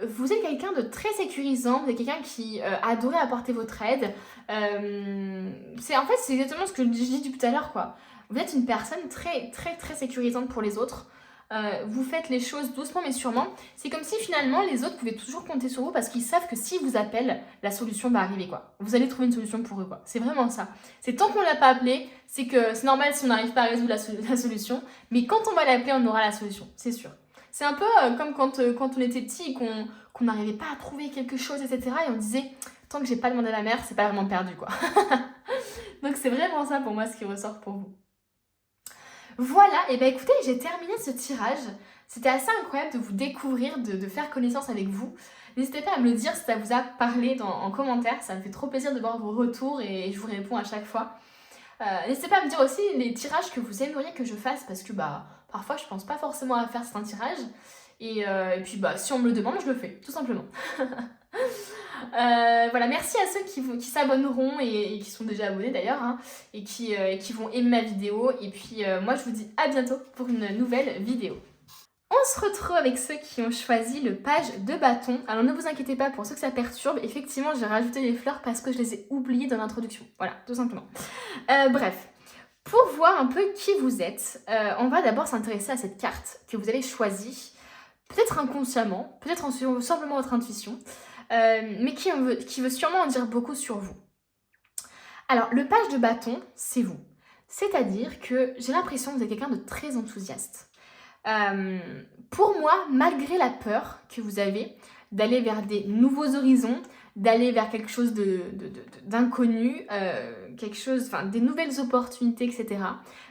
Vous êtes quelqu'un de très sécurisant, vous êtes quelqu'un qui adorait apporter votre aide. C'est exactement ce que je dis depuis tout à l'heure, quoi. Vous êtes une personne très, très, très sécurisante pour les autres. Vous faites les choses doucement mais sûrement. C'est comme si finalement les autres pouvaient toujours compter sur vous parce qu'ils savent que s'ils vous appellent, la solution va arriver, quoi. Vous allez trouver une solution pour eux, quoi. C'est vraiment ça. C'est tant qu'on ne l'a pas appelé, c'est normal si on n'arrive pas à résoudre la solution. Mais quand on va l'appeler, on aura la solution, c'est sûr. C'est un peu comme quand on était petit et qu'on n'arrivait pas à trouver quelque chose, etc. Et on disait, tant que j'ai pas demandé à la mère, c'est pas vraiment perdu, quoi. Donc c'est vraiment ça pour moi ce qui ressort pour vous. Voilà, et bien écoutez, j'ai terminé ce tirage. C'était assez incroyable de vous découvrir, de faire connaissance avec vous. N'hésitez pas à me le dire si ça vous a parlé en commentaire. Ça me fait trop plaisir de voir vos retours et je vous réponds à chaque fois. N'hésitez pas à me dire aussi les tirages que vous aimeriez que je fasse parce que parfois je pense pas forcément à faire certains tirages. Et puis si on me le demande, je le fais, tout simplement. Voilà, merci à ceux qui s'abonneront et qui sont déjà abonnés d'ailleurs, hein, et qui vont aimer ma vidéo. Et puis moi je vous dis à bientôt pour une nouvelle vidéo. On se retrouve avec ceux qui ont choisi le page de bâton. Alors ne vous inquiétez pas pour ceux que ça perturbe. Effectivement, j'ai rajouté les fleurs parce que je les ai oubliées dans l'introduction. Voilà, tout simplement. Bref, pour voir un peu qui vous êtes, on va d'abord s'intéresser à cette carte que vous avez choisie. Peut-être inconsciemment, peut-être en suivant simplement votre intuition. mais qui veut sûrement en dire beaucoup sur vous. Alors, le page de bâton, c'est vous. C'est-à-dire que j'ai l'impression que vous êtes quelqu'un de très enthousiaste. Pour moi, malgré la peur que vous avez d'aller vers des nouveaux horizons, d'aller vers quelque chose d'inconnu, quelque chose, enfin des nouvelles opportunités, etc.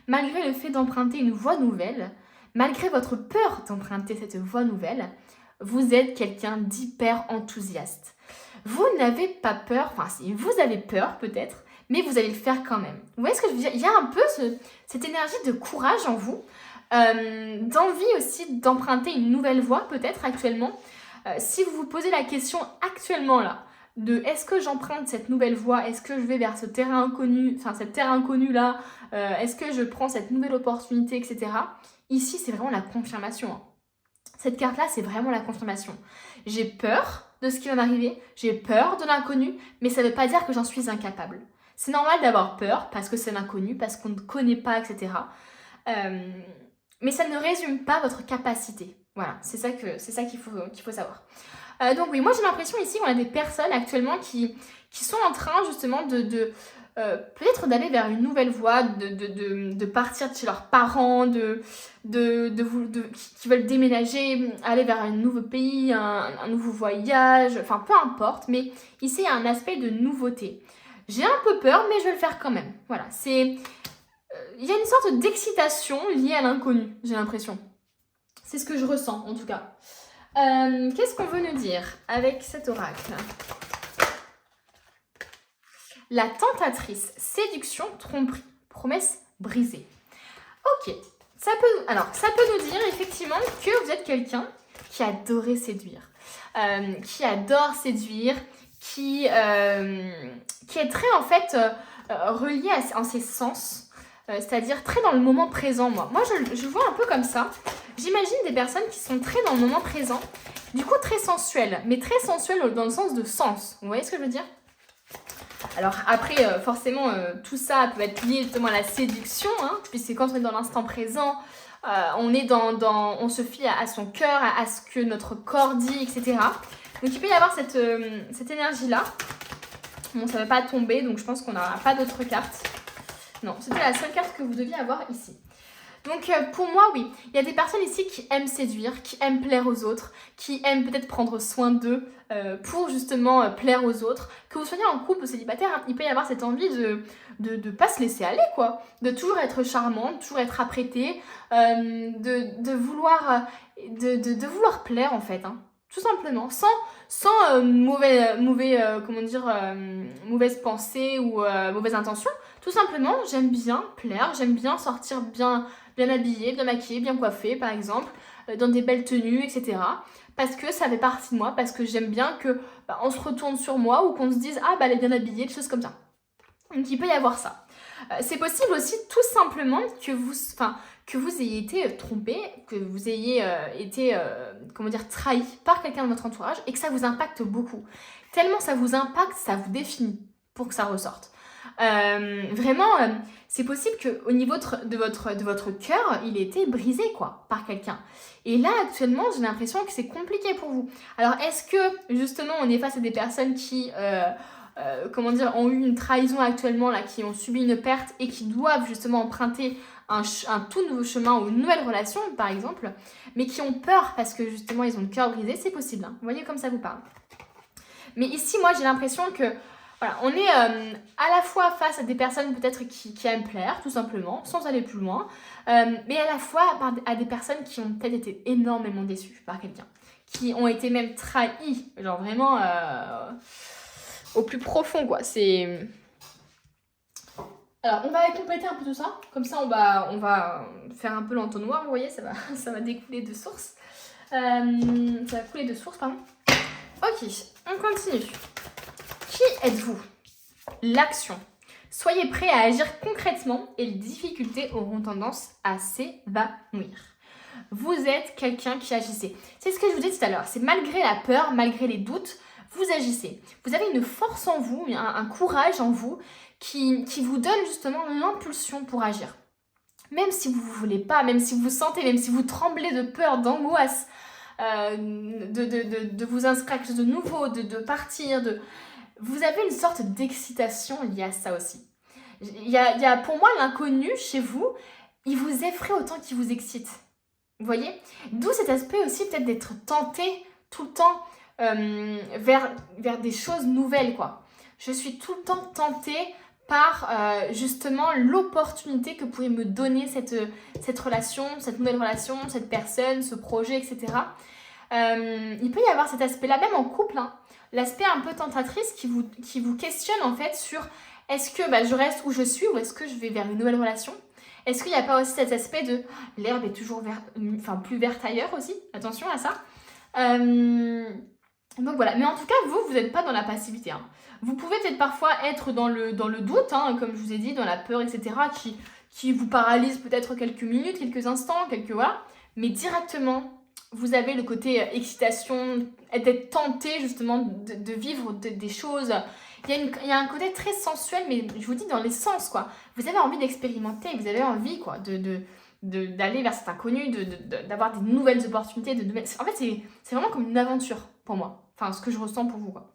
Malgré le fait d'emprunter une voie nouvelle, malgré votre peur d'emprunter cette voie nouvelle, vous êtes quelqu'un d'hyper enthousiaste. Vous n'avez pas peur, enfin si vous avez peur peut-être, mais vous allez le faire quand même. Vous voyez ce que je veux dire? Il y a un peu cette énergie de courage en vous, d'envie aussi d'emprunter une nouvelle voie peut-être actuellement. Si vous vous posez la question actuellement là, de est-ce que j'emprunte cette nouvelle voie, est-ce que je vais vers ce terrain inconnu, enfin cette terre inconnue là, est-ce que je prends cette nouvelle opportunité, etc. Ici, c'est vraiment la confirmation. Hein. Cette carte-là, c'est vraiment la confirmation. J'ai peur de ce qui va m'arriver, j'ai peur de l'inconnu, mais ça ne veut pas dire que j'en suis incapable. C'est normal d'avoir peur parce que c'est l'inconnu, parce qu'on ne connaît pas, etc. Mais ça ne résume pas votre capacité. Voilà, c'est ça qu'il faut savoir. Donc oui, moi j'ai l'impression ici qu'on a des personnes actuellement qui sont en train justement de peut-être d'aller vers une nouvelle voie, de partir de chez leurs parents, qui veulent déménager, aller vers un nouveau pays, un nouveau voyage, enfin peu importe, mais ici il y a un aspect de nouveauté. J'ai un peu peur, mais je vais le faire quand même. Voilà, il y a une sorte d'excitation liée à l'inconnu, j'ai l'impression. C'est ce que je ressens, en tout cas. Qu'est-ce qu'on veut nous dire avec cet oracle? La tentatrice, séduction, tromperie, promesse brisée. Ok, ça peut nous dire effectivement que vous êtes quelqu'un qui adorait séduire, qui adore séduire, qui est très en fait relié en ses sens, c'est-à-dire très dans le moment présent. Moi je vois un peu comme ça. J'imagine des personnes qui sont très dans le moment présent, du coup très sensuelles, mais très sensuelles dans le sens de sens. Vous voyez ce que je veux dire? Alors après, forcément, tout ça peut être lié justement à la séduction, hein, puisque quand on est dans l'instant présent, on se fie à son cœur, à ce que notre corps dit, etc. Donc il peut y avoir cette énergie-là. Bon, ça ne va pas tomber, donc je pense qu'on n'aura pas d'autres cartes. Non, c'était la seule carte que vous deviez avoir ici. Donc pour moi, oui, il y a des personnes ici qui aiment séduire, qui aiment plaire aux autres, qui aiment peut-être prendre soin d'eux pour justement plaire aux autres. Que vous soyez en couple ou célibataire, hein, il peut y avoir cette envie de pas se laisser aller, quoi. De toujours être charmante, toujours être apprêtée, de vouloir plaire en fait, hein, tout simplement, sans mauvaise pensée ou mauvaise intention. Tout simplement, j'aime bien plaire, j'aime bien sortir bien habillée, bien maquillée, bien coiffée par exemple, dans des belles tenues, etc. Parce que ça fait partie de moi, parce que j'aime bien que on se retourne sur moi ou qu'on se dise « Ah, elle est bien habillée », des choses comme ça. Donc il peut y avoir ça. C'est possible aussi tout simplement que vous ayez été trompé, que vous ayez été trahi par quelqu'un de votre entourage et que ça vous impacte beaucoup. Tellement ça vous impacte, ça vous définit pour que ça ressorte. Vraiment, c'est possible qu'au niveau de votre cœur, il ait été brisé par quelqu'un. Et là, actuellement, j'ai l'impression que c'est compliqué pour vous. Alors, est-ce que, justement, on est face à des personnes qui... ont eu une trahison actuellement, là, qui ont subi une perte et qui doivent justement emprunter un tout nouveau chemin ou une nouvelle relation, par exemple, mais qui ont peur parce que justement ils ont le cœur brisé, c'est possible. Hein. Vous voyez comme ça vous parle. Mais ici, moi, j'ai l'impression que voilà, on est à la fois face à des personnes peut-être qui aiment plaire, tout simplement, sans aller plus loin, mais à la fois à des personnes qui ont peut-être été énormément déçues par quelqu'un, qui ont été même trahies, genre vraiment... au plus profond, quoi. C'est... Alors, on va compléter un peu tout ça. Comme ça, on va faire un peu l'entonnoir, vous voyez, ça va découler de source. Ça va couler de source, pardon. Ok, on continue. Qui êtes-vous? L'action. Soyez prêts à agir concrètement et les difficultés auront tendance à s'évanouir. Vous êtes quelqu'un qui agissait. C'est ce que je vous disais tout à l'heure. C'est malgré la peur, malgré les doutes, vous agissez. Vous avez une force en vous, un courage en vous qui vous donne justement l'impulsion pour agir. Même si vous ne voulez pas, même si vous sentez, même si vous tremblez de peur, d'angoisse, de vous inscrire à quelque chose de nouveau, de partir, Vous avez une sorte d'excitation liée à ça aussi. Il y a pour moi l'inconnu chez vous, il vous effraie autant qu'il vous excite. Vous voyez? D'où cet aspect aussi peut-être d'être tenté tout le temps vers des choses nouvelles, quoi. Je suis tout le temps tentée par justement l'opportunité que pourrait me donner cette relation, cette nouvelle relation, cette personne, ce projet, etc. Il peut y avoir cet aspect-là, même en couple, hein, l'aspect un peu tentatrice qui vous questionne en fait sur est-ce que je reste où je suis ou est-ce que je vais vers une nouvelle relation? Est-ce qu'il n'y a pas aussi cet aspect de l'herbe est toujours plus verte ailleurs aussi? Attention à ça. Donc voilà, mais en tout cas, vous n'êtes pas dans la passivité. Hein. Vous pouvez peut-être parfois être dans le doute, hein, comme je vous ai dit, dans la peur, etc., qui vous paralyse peut-être quelques minutes, quelques instants, voilà. Mais directement, vous avez le côté excitation, d'être tenté justement de vivre des choses. Il y a un côté très sensuel, mais je vous dis dans les sens, quoi. Vous avez envie d'expérimenter, vous avez envie, quoi, d'aller vers cet inconnu, d'avoir des nouvelles opportunités. En fait, c'est vraiment comme une aventure pour moi. Enfin, ce que je ressens pour vous, quoi.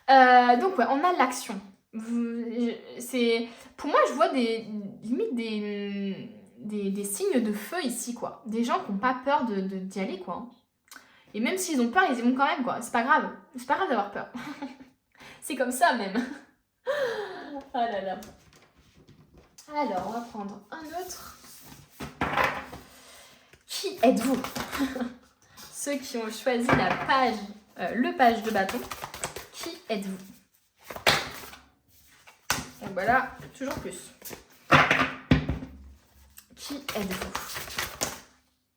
Donc, ouais, on a l'action. Pour moi, je vois limite des signes de feu ici, quoi. Des gens qui n'ont pas peur d'y aller, quoi. Et même s'ils ont peur, ils y vont quand même, quoi. C'est pas grave. C'est pas grave d'avoir peur. C'est comme ça, même. Oh là là. Alors, on va prendre un autre. Qui êtes-vous? Ceux qui ont choisi le page de bâton. Qui êtes-vous? Donc voilà, toujours plus. Qui êtes-vous?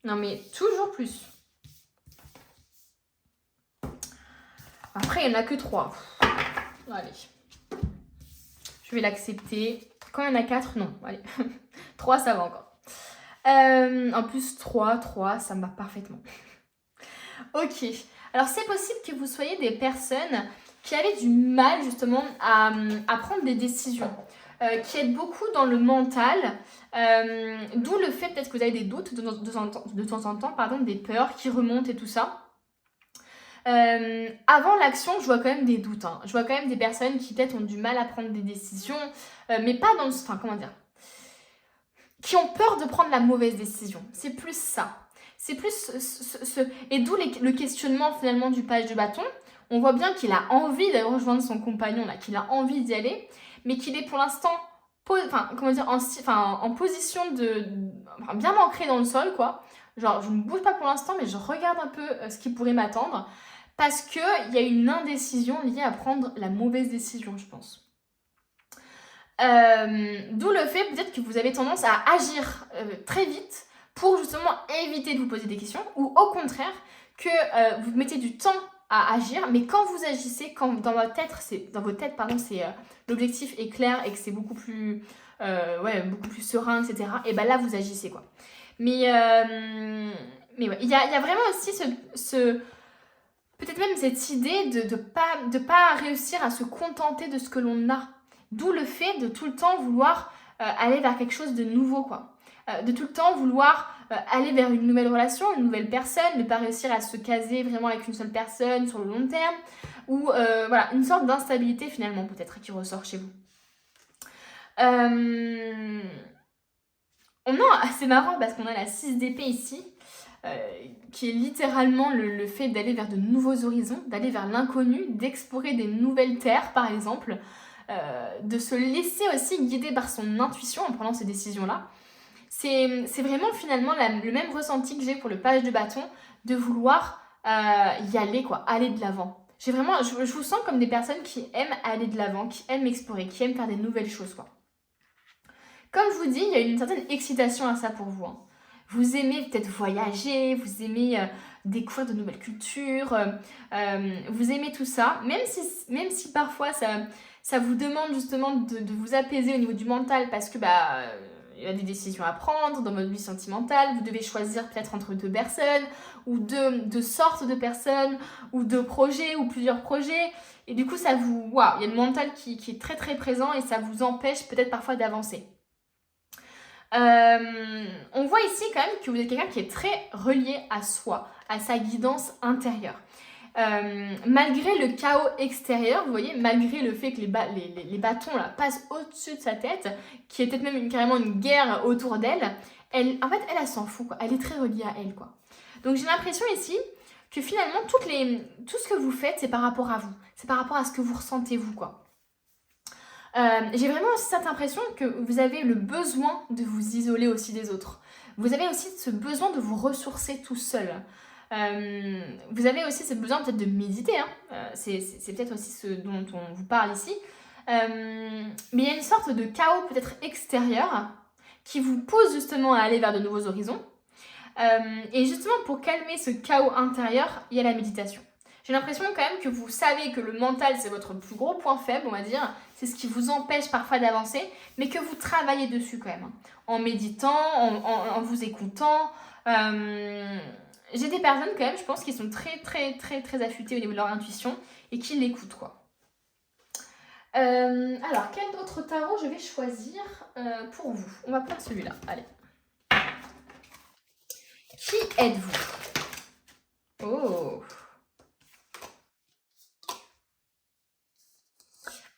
Non mais toujours plus. Après, il n'y en a que 3. Allez. Je vais l'accepter. Quand il y en a 4, non. Allez. 3, ça va encore. En plus, 3, ça me va parfaitement. Ok. Alors, c'est possible que vous soyez des personnes qui avaient du mal, justement, à prendre des décisions. Qui êtes beaucoup dans le mental. D'où le fait, peut-être, que vous avez des doutes de temps en temps, pardon, des peurs qui remontent et tout ça. Avant l'action, je vois quand même des doutes. Hein. Je vois quand même des personnes qui peut-être ont du mal à prendre des décisions, mais pas dans le... Enfin, comment dire? Qui ont peur de prendre la mauvaise décision. C'est plus ça. C'est plus Et d'où le questionnement finalement du page de bâton. On voit bien qu'il a envie de rejoindre son compagnon, là, qu'il a envie d'y aller, mais qu'il est pour l'instant en position bien ancré dans le sol, quoi. Genre, je ne bouge pas pour l'instant, mais je regarde un peu ce qui pourrait m'attendre. Parce qu'il y a une indécision liée à prendre la mauvaise décision, je pense. D'où le fait peut-être que vous avez tendance à agir très vite pour justement éviter de vous poser des questions. Ou au contraire, que vous mettez du temps à agir. Mais quand vous agissez, quand dans votre tête, l'objectif est clair et que c'est beaucoup plus serein, etc. Et ben là, vous agissez, quoi. Mais ouais, il y a vraiment aussi peut-être même cette idée de pas réussir à se contenter de ce que l'on a. D'où le fait de tout le temps vouloir aller vers quelque chose de nouveau, quoi. De tout le temps vouloir aller vers une nouvelle relation, une nouvelle personne, ne pas réussir à se caser vraiment avec une seule personne sur le long terme. Ou voilà, une sorte d'instabilité finalement peut-être qui ressort chez vous. C'est marrant parce qu'on a la 6 d'épée ici. Qui est littéralement le fait d'aller vers de nouveaux horizons, d'aller vers l'inconnu, d'explorer des nouvelles terres par exemple, de se laisser aussi guider par son intuition en prenant ces décisions-là. C'est vraiment finalement le même ressenti que j'ai pour le page de bâton, de vouloir y aller, quoi, aller de l'avant. Je vous sens comme des personnes qui aiment aller de l'avant, qui aiment explorer, qui aiment faire des nouvelles choses, quoi. Comme je vous dis, il y a une certaine excitation à ça pour vous, hein. Vous aimez peut-être voyager, vous aimez découvrir de nouvelles cultures, vous aimez tout ça, même si parfois ça vous demande justement de vous apaiser au niveau du mental parce que il y a des décisions à prendre dans votre vie sentimentale, vous devez choisir peut-être entre 2 personnes ou deux sortes de personnes ou 2 projets ou plusieurs projets et du coup il y a le mental qui est très très présent et ça vous empêche peut-être parfois d'avancer. On voit ici quand même que vous êtes quelqu'un qui est très relié à soi, à sa guidance intérieure. Malgré le chaos extérieur, vous voyez, malgré le fait que les bâtons là, passent au-dessus de sa tête, qui est peut-être même carrément une guerre autour d'elle, elle s'en fout, quoi. Elle est très reliée à elle, quoi. Donc j'ai l'impression ici que finalement, tout ce que vous faites, c'est par rapport à vous. C'est par rapport à ce que vous ressentez, vous, quoi. J'ai vraiment aussi cette impression que vous avez le besoin de vous isoler aussi des autres. Vous avez aussi ce besoin de vous ressourcer tout seul. Vous avez aussi ce besoin peut-être de méditer. Hein. C'est peut-être aussi ce dont on vous parle ici. Mais il y a une sorte de chaos peut-être extérieur qui vous pousse justement à aller vers de nouveaux horizons. Et justement, pour calmer ce chaos intérieur, il y a la méditation. J'ai l'impression quand même que vous savez que le mental, c'est votre plus gros point faible, on va dire. C'est ce qui vous empêche parfois d'avancer, mais que vous travaillez dessus quand même. En méditant, en vous écoutant. J'ai des personnes quand même, je pense, qui sont très, très, très, très affûtées au niveau de leur intuition et qui l'écoutent, quoi. Alors, quel autre tarot je vais choisir pour vous? On va prendre celui-là, allez. Qui êtes-vous? Oh.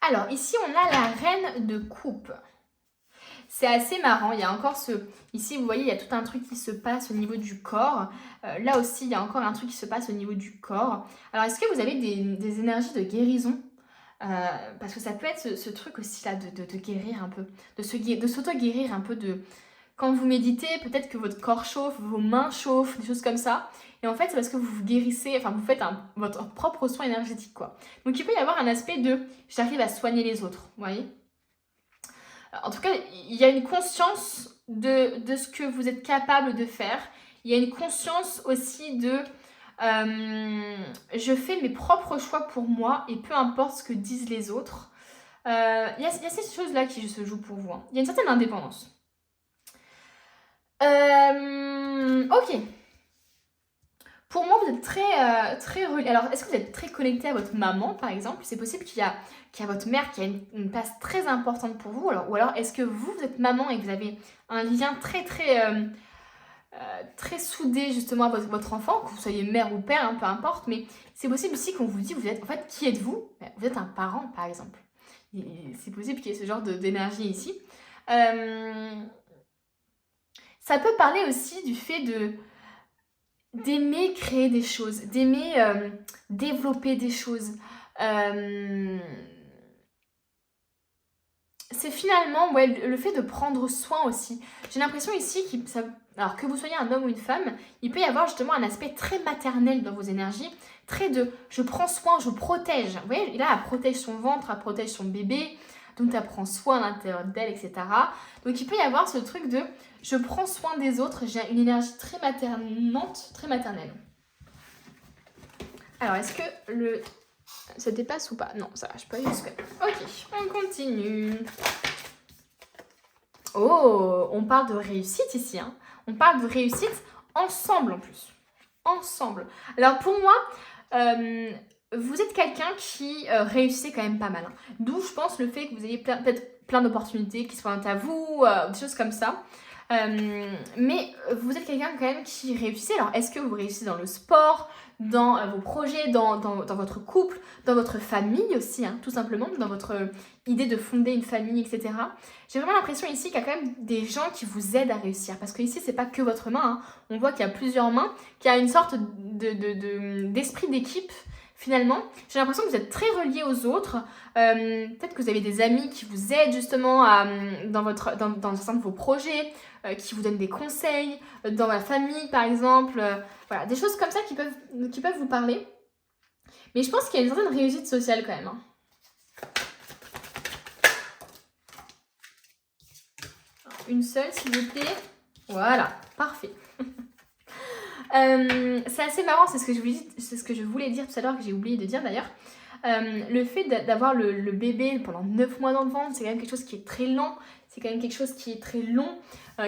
Alors, ici, on a la reine de coupe. C'est assez marrant, il y a encore Ici, vous voyez, il y a tout un truc qui se passe au niveau du corps. Là aussi, il y a encore un truc qui se passe au niveau du corps. Alors, est-ce que vous avez des énergies de guérison? Parce que ça peut être ce truc aussi là de guérir un peu, de s'auto-guérir un peu de... Quand vous méditez, peut-être que votre corps chauffe, vos mains chauffent, des choses comme ça. Et en fait, c'est parce que vous vous guérissez, enfin vous faites votre propre soin énergétique, quoi. Donc il peut y avoir un aspect de « j'arrive à soigner les autres », vous voyez. En tout cas, il y a une conscience de ce que vous êtes capable de faire. Il y a une conscience aussi de je fais mes propres choix pour moi et peu importe ce que disent les autres. Il y a ces choses-là qui se jouent pour vous. Hein. Il y a une certaine indépendance. Ok. Pour moi, vous êtes très relié. Alors, est-ce que vous êtes très connecté à votre maman, par exemple? C'est possible qu'il y a votre mère qui a une place très importante pour vous. Ou alors, est-ce que vous êtes maman et que vous avez un lien très, très, très soudé justement à votre enfant, que vous soyez mère ou père, hein, peu importe. Mais c'est possible aussi qu'on vous dit, vous êtes, en fait, qui êtes-vous? Vous êtes un parent, par exemple. C'est possible qu'il y ait ce genre d'énergie ici. Ça peut parler aussi du fait d'aimer créer des choses, d'aimer développer des choses. C'est finalement le fait de prendre soin aussi. J'ai l'impression ici, alors que vous soyez un homme ou une femme, il peut y avoir justement un aspect très maternel dans vos énergies, très de je prends soin, je protège. Vous voyez, là, elle protège son ventre, elle protège son bébé, donc elle prend soin à l'intérieur d'elle, etc. Donc il peut y avoir ce truc de je prends soin des autres, j'ai une énergie très maternante, très maternelle. Alors, est-ce que ça dépasse ou pas? Non, ça va, je peux aller jusqu'à... Ok, on continue. Oh, on parle de réussite ici. Hein. On parle de réussite ensemble en plus. Ensemble. Alors pour moi, vous êtes quelqu'un qui réussit quand même pas mal. Hein. D'où je pense le fait que vous ayez peut-être plein d'opportunités qui se présentent à vous, des choses comme ça. Mais vous êtes quelqu'un quand même qui réussit. Alors est-ce que vous réussissez dans le sport, dans vos projets, dans votre couple, dans votre famille aussi, hein, tout simplement, dans votre idée de fonder une famille, etc. J'ai vraiment l'impression ici qu'il y a quand même des gens qui vous aident à réussir. Parce que ici, c'est pas que votre main. Hein. On voit qu'il y a plusieurs mains, qu'il y a une sorte d'esprit d'équipe. Finalement, j'ai l'impression que vous êtes très reliés aux autres. Peut-être que vous avez des amis qui vous aident justement dans certains de vos projets, qui vous donnent des conseils, dans la famille par exemple. Voilà, des choses comme ça qui peuvent vous parler. Mais je pense qu'il y a une certaine réussite sociale quand même. Hein. Une seule s'il vous plaît. Voilà, parfait. C'est assez marrant, c'est ce que je voulais dire tout à l'heure, que j'ai oublié de dire d'ailleurs. Le fait d'avoir le bébé pendant 9 mois dans le ventre, c'est quand même quelque chose qui est très lent, c'est quand même quelque chose qui est très long,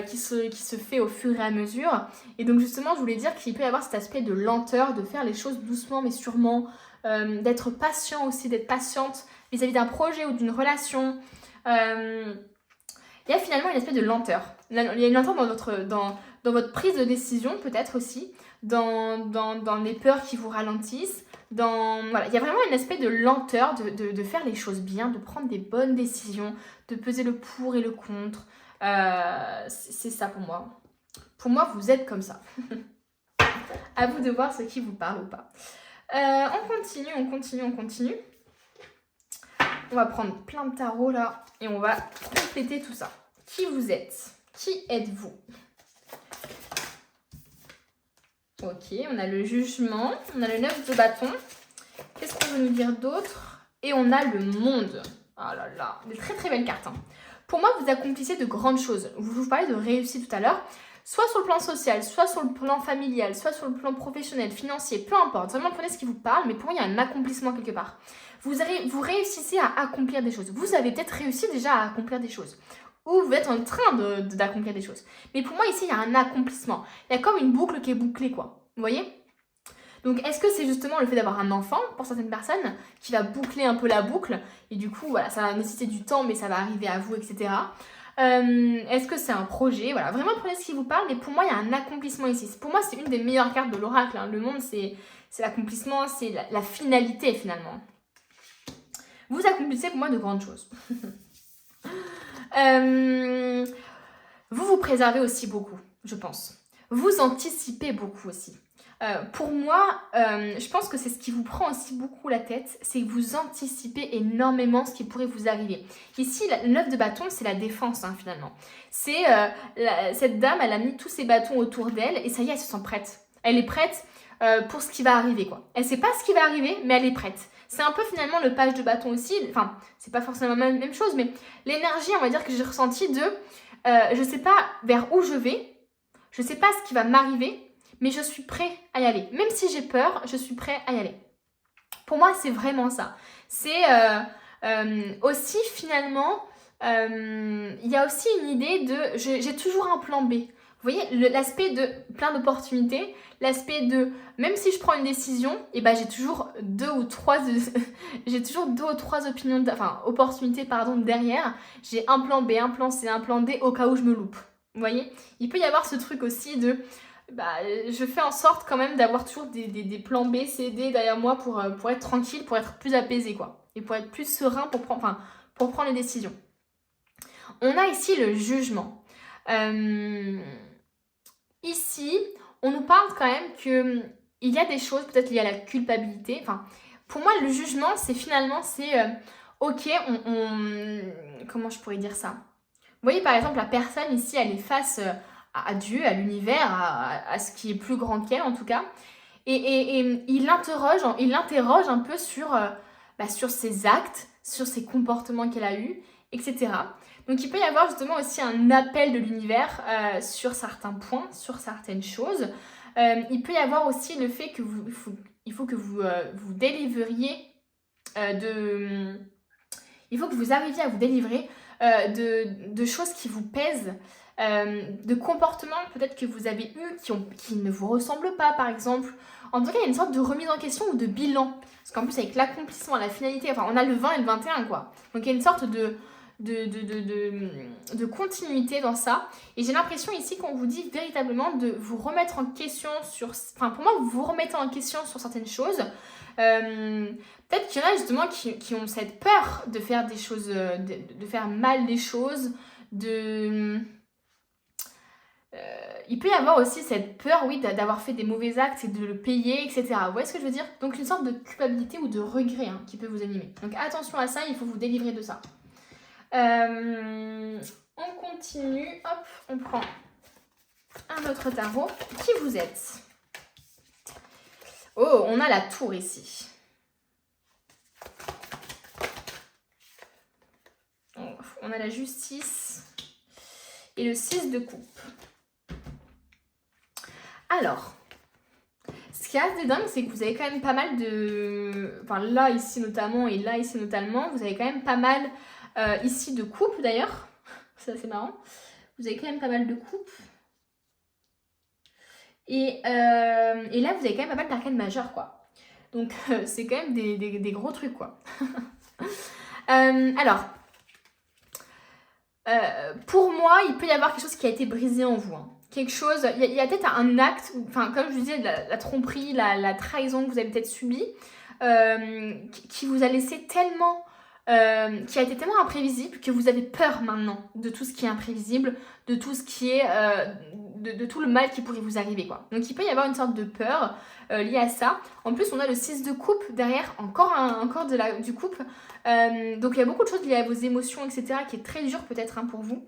qui se fait au fur et à mesure. Et donc justement, je voulais dire qu'il peut y avoir cet aspect de lenteur, de faire les choses doucement mais sûrement, d'être patient aussi, d'être patiente vis-à-vis d'un projet ou d'une relation. Il y a finalement une espèce de lenteur. Il y a une lenteur dans votre prise de décision peut-être aussi, dans les peurs qui vous ralentissent. Voilà, il y a vraiment un aspect de lenteur, de faire les choses bien, de prendre des bonnes décisions, de peser le pour et le contre. C'est ça pour moi. Pour moi, vous êtes comme ça. À vous de voir ce qui vous parle ou pas. On continue. On va prendre plein de tarots là et on va compléter tout ça. Qui vous êtes? Qui êtes-vous? Ok, on a le jugement, on a le 9 de bâton. Qu'est-ce qu'on veut nous dire d'autre? Et on a le monde. Oh là là, des très très belles cartes. Hein. Pour moi, vous accomplissez de grandes choses. Vous parlez de réussite tout à l'heure. Soit sur le plan social, soit sur le plan familial, soit sur le plan professionnel, financier, peu importe. Vraiment, prenez ce qui vous parle, mais pour moi, il y a un accomplissement quelque part. Vous réussissez à accomplir des choses. Vous avez peut-être réussi déjà à accomplir des choses. Ou vous êtes en train d'accomplir des choses. Mais pour moi, ici, il y a un accomplissement. Il y a comme une boucle qui est bouclée, quoi. Vous voyez? Donc, est-ce que c'est justement le fait d'avoir un enfant, pour certaines personnes, qui va boucler un peu la boucle? Et du coup, voilà, ça va nécessiter du temps, mais ça va arriver à vous, etc. Est-ce que c'est un projet? Voilà, vraiment prenez ce qui vous parle. Mais pour moi, il y a un accomplissement ici. Pour moi, c'est une des meilleures cartes de l'oracle. Hein. Le monde, c'est l'accomplissement, c'est la finalité, finalement. Vous accomplissez pour moi de grandes choses. Vous préservez aussi beaucoup, je pense. Vous anticipez beaucoup aussi. Pour moi, je pense que c'est ce qui vous prend aussi beaucoup la tête, c'est que vous anticipez énormément ce qui pourrait vous arriver. Ici, le 9 de bâton, c'est la défense, hein, finalement. C'est cette dame, elle a mis tous ses bâtons autour d'elle et ça y est, elle se sent prête. Elle est prête pour ce qui va arriver, quoi. Elle sait pas ce qui va arriver, mais elle est prête. C'est un peu finalement le page de bâton aussi. Enfin, c'est pas forcément la même chose, mais l'énergie, on va dire, que j'ai ressentie de je sais pas vers où je vais, je sais pas ce qui va m'arriver, mais je suis prêt à y aller. Même si j'ai peur, je suis prêt à y aller. Pour moi, c'est vraiment ça. C'est aussi finalement, il y a aussi une idée de j'ai toujours un plan B. Vous voyez, l'aspect de plein d'opportunités, l'aspect de même si je prends une décision, et ben j'ai toujours deux ou trois opinions, opportunités derrière. J'ai un plan B, un plan C, un plan D au cas où je me loupe. Vous voyez, il peut y avoir ce truc aussi de je fais en sorte quand même d'avoir toujours des plans B, C, D derrière moi pour être tranquille, pour être plus apaisé quoi, et pour être plus serein pour prendre les décisions. On a ici le jugement. Ici, on nous parle quand même qu'il y a des choses peut-être liées à la culpabilité. Enfin, pour moi, le jugement, c'est finalement, ok, comment je pourrais dire ça? Vous voyez, par exemple, la personne ici, elle est face à Dieu, à l'univers, à ce qui est plus grand qu'elle en tout cas. Et il l'interroge un peu sur ses actes, sur ses comportements qu'elle a eus, etc. Donc il peut y avoir justement aussi un appel de l'univers sur certains points, sur certaines choses. Il peut y avoir aussi le fait que il faut que vous délivriez il faut que vous arriviez à vous délivrer de choses qui vous pèsent, de comportements peut-être que vous avez eus qui ne vous ressemblent pas par exemple. En tout cas, il y a une sorte de remise en question ou de bilan. Parce qu'en plus, avec l'accomplissement, la finalité, on a le 20 et le 21 quoi. Donc il y a une sorte de continuité dans ça. Et j'ai l'impression ici qu'on vous dit véritablement de vous remettre en question pour moi, vous vous remettez en question sur certaines choses. Peut-être qu'il y en a justement qui ont cette peur de faire des choses, de faire mal les choses, il peut y avoir aussi cette peur, oui, d'avoir fait des mauvais actes et de le payer, etc. Vous voyez ce que je veux dire? Donc une sorte de culpabilité ou de regret qui peut vous animer. Donc attention à ça, il faut vous délivrer de ça. On continue, hop, on prend un autre tarot. Qui vous êtes? Oh, on a la tour ici. On a la justice et le 6 de coupe. Alors, ce qui est assez dingue, c'est que vous avez quand même pas mal de... Enfin, là, ici notamment, et là, ici notamment, vous avez quand même pas mal ici de coupes d'ailleurs. C'est assez marrant. Vous avez quand même pas mal de coupes. Et là, vous avez quand même pas mal d'arcanes majeures, quoi. Donc, c'est quand même des gros trucs, quoi. Alors, pour moi, il peut y avoir quelque chose qui a été brisé en vous. Hein. quelque chose, il y a peut-être un acte, enfin comme je vous disais, la tromperie, la trahison que vous avez peut-être subie, qui vous a laissé tellement, qui a été tellement imprévisible que vous avez peur maintenant de tout ce qui est imprévisible, de tout ce qui est, de tout le mal qui pourrait vous arriver, quoi. Donc il peut y avoir une sorte de peur liée à ça. En plus, on a le 6 de coupe derrière, encore du couple. Donc il y a beaucoup de choses liées à vos émotions, etc., qui est très dur peut-être pour vous.